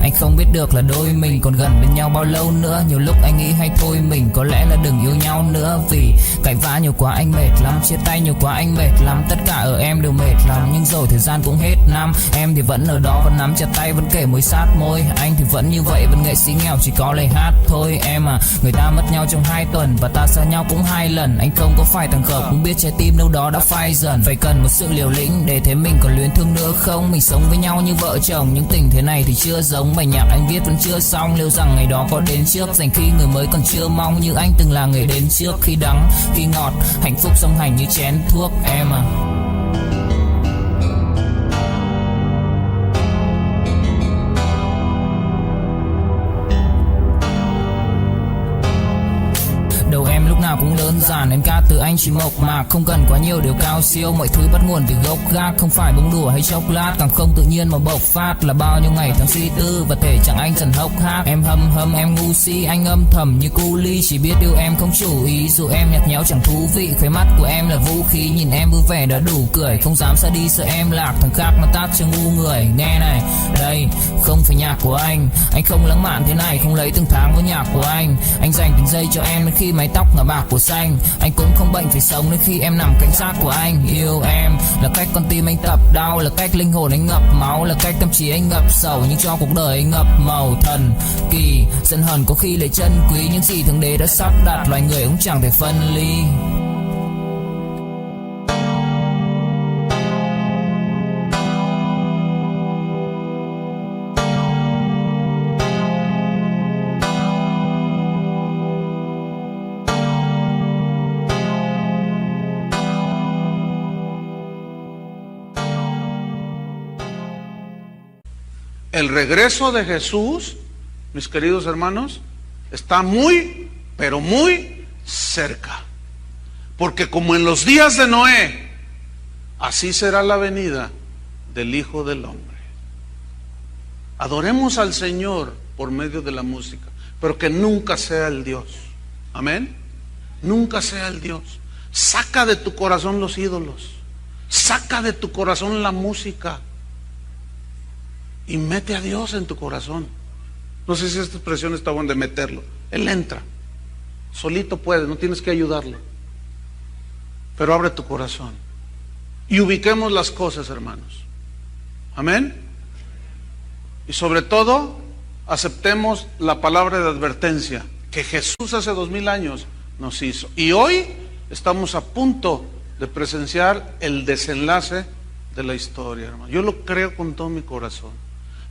anh không biết được là đôi mình còn gần bên nhau bao lâu nữa. Nhiều lúc anh nghĩ hay thôi mình có lẽ là đừng yêu nhau nữa, vì cãi vã nhiều quá anh mệt lắm, chia tay nhiều quá anh mệt lắm, tất cả ở em đều mệt lắm. Nhưng rồi thời gian cũng hết năm, em thì vẫn ở đó, vẫn nắm chặt tay, vẫn kể môi sát môi. Anh thì vẫn như vậy, vẫn nghệ sĩ nghèo chỉ có lời hát thôi. Em à, người ta mất nhau trong 2 tuần và ta xa nhau cũng 2 lần. Anh không có phải thằng khờ, cũng biết trái tim đâu đó đã phai dần. Phải cần một sự liều lĩnh để thấy mình còn luyến thương nữa không. Mình sống với nhau như vợ chồng, những tình thế này thì chưa giống. Bài nhạc anh viết vẫn chưa xong, liệu rằng ngày đó có đến trước. Dành khi người mới còn chưa mong, như anh từng là người đến trước. Khi đắng, khi ngọt, hạnh phúc song hành như chén thuốc. Em à, nào cũng đơn giản, em ca từ anh chỉ mộc mạc, không cần quá nhiều điều cao siêu. Mọi thứ bắt nguồn từ gốc gác, không phải bông đùa hay chốc lát, càng không tự nhiên mà bộc phát. Là bao nhiêu ngày tháng suy tư và thể chẳng anh dần hốc hác. Em hâm em ngu si, anh âm thầm như cu ly, chỉ biết yêu em không chủ ý. Dù em nhạt nhẽo chẳng thú vị, khóe mắt của em là vũ khí, nhìn em vui vẻ đã đủ cười. Không dám xa đi sợ em lạc, thằng khác mà tát cho ngu người. Nghe này, đây không phải nhạc của anh không lãng mạn thế này, không lấy từng tháng với nhạc của anh dành từng giây cho em đến khi mái tóc ngả bạc của xanh. Anh cũng không bệnh phải sống đến khi em nằm cạnh sát của anh. Yêu em là cách con tim anh tập đau, là cách linh hồn anh ngập máu, là cách tâm trí anh ngập sầu, nhưng cho cuộc đời anh ngập màu thần kỳ. Giận hờn có khi lại chân quý những gì thượng đế đã sắp đặt, loài người cũng chẳng thể phân ly. El regreso de Jesús, mis queridos hermanos, está muy, pero muy cerca. Porque como en los días de Noé, así será la venida del Hijo del Hombre. Adoremos al Señor por medio de la música, pero que nunca sea el Dios. Amén. Nunca sea el Dios. Saca de tu corazón los ídolos. Saca de tu corazón la música. Y mete a Dios en tu corazón. No sé si esta expresión está buena de meterlo. Él entra. Solito puede, no tienes que ayudarlo. Pero abre tu corazón. Y ubiquemos las cosas, hermanos. Amén. Y sobre todo, aceptemos la palabra de advertencia que Jesús hace 2000 años nos hizo. Y hoy estamos a punto de presenciar el desenlace de la historia, hermano. Yo lo creo con todo mi corazón,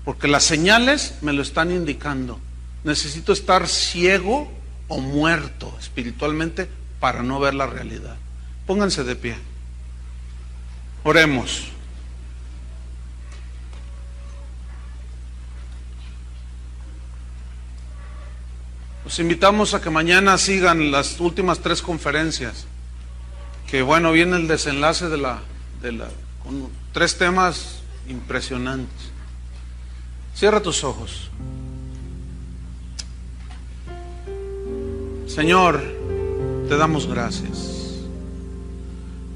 porque las señales me lo están indicando. Necesito estar ciego o muerto espiritualmente para no ver la realidad. Pónganse de pie. Oremos. Los invitamos a que mañana sigan las últimas 3 conferencias. Que bueno, viene el desenlace con 3 temas impresionantes. Cierra tus ojos. Señor, te damos gracias.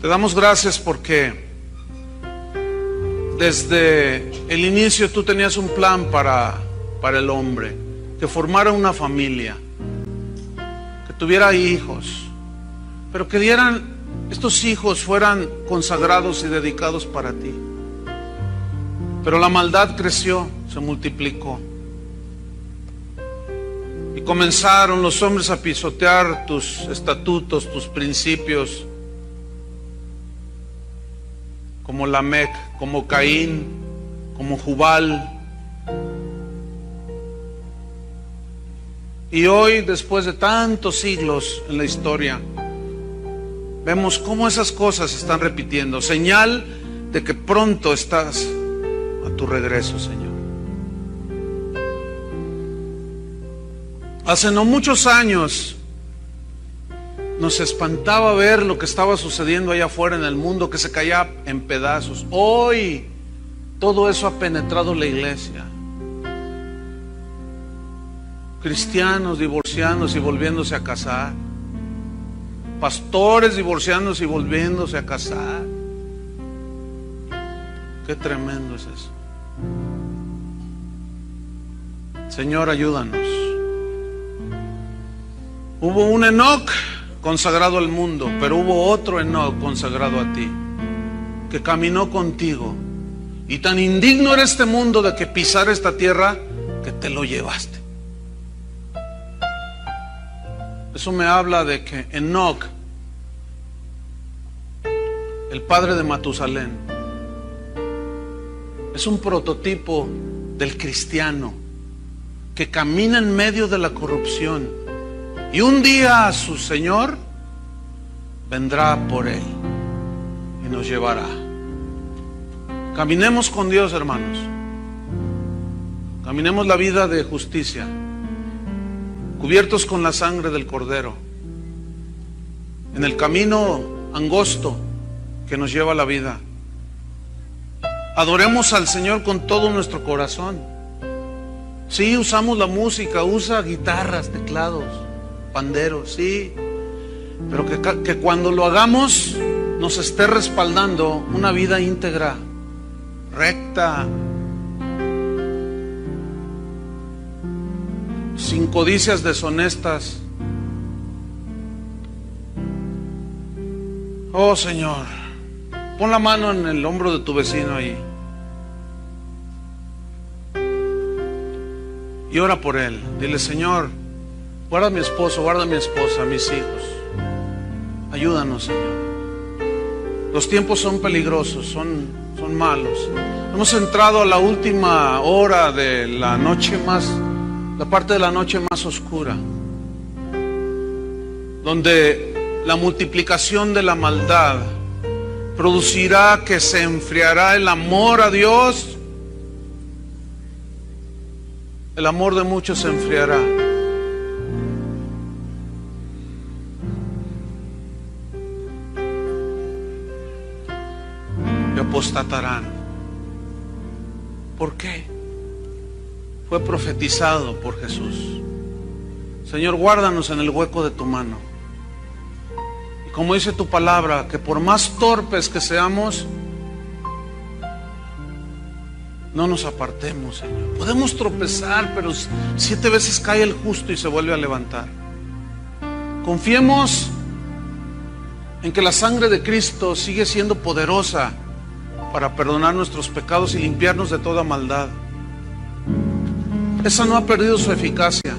Te damos gracias porque desde el inicio tú tenías un plan para el hombre, que formara una familia, que tuviera hijos, pero que estos hijos fueran consagrados y dedicados para ti. Pero la maldad creció, se multiplicó. Y comenzaron los hombres a pisotear tus estatutos, tus principios, como Lamec, como Caín, como Jubal. Y hoy, después de tantos siglos en la historia, vemos cómo esas cosas se están repitiendo. Señal de que pronto estás a tu regreso, Señor. Hace no muchos años nos espantaba ver lo que estaba sucediendo allá afuera en el mundo, que se caía en pedazos. Hoy todo eso ha penetrado la iglesia. Cristianos divorciándose y volviéndose a casar. Pastores divorciándose y volviéndose a casar. Qué tremendo es eso. Señor, ayúdanos. Hubo un Enoc consagrado al mundo, pero hubo otro Enoc consagrado a ti, que caminó contigo. Y tan indigno era este mundo de que pisara esta tierra que te lo llevaste. Eso me habla de que Enoc, el padre de Matusalén, es un prototipo del cristiano que camina en medio de la corrupción. Y un día su Señor vendrá por él y nos llevará. Caminemos con Dios, hermanos. Caminemos la vida de justicia, cubiertos con la sangre del Cordero, en el camino angosto que nos lleva a la vida. Adoremos al Señor con todo nuestro corazón. Sí, usamos la música, usa guitarras, teclados, panderos, sí, pero que cuando lo hagamos nos esté respaldando una vida íntegra, recta, sin codicias deshonestas. Oh Señor, pon la mano en el hombro de tu vecino ahí y ora por él. Dile: Señor, guarda a mi esposo, guarda a mi esposa, a mis hijos. Ayúdanos, Señor. Los tiempos son peligrosos, son malos. Hemos entrado a la última hora de la noche la parte de la noche más oscura, donde la multiplicación de la maldad producirá que se enfriará el amor a Dios. El amor de muchos se enfriará. Y apostatarán. ¿Por qué? Fue profetizado por Jesús. Señor, guárdanos en el hueco de tu mano. Y como dice tu palabra, que por más torpes que seamos, no nos apartemos, Señor. Podemos tropezar, pero 7 veces cae el justo y se vuelve a levantar. Confiemos en que la sangre de Cristo sigue siendo poderosa para perdonar nuestros pecados y limpiarnos de toda maldad. Esa no ha perdido su eficacia.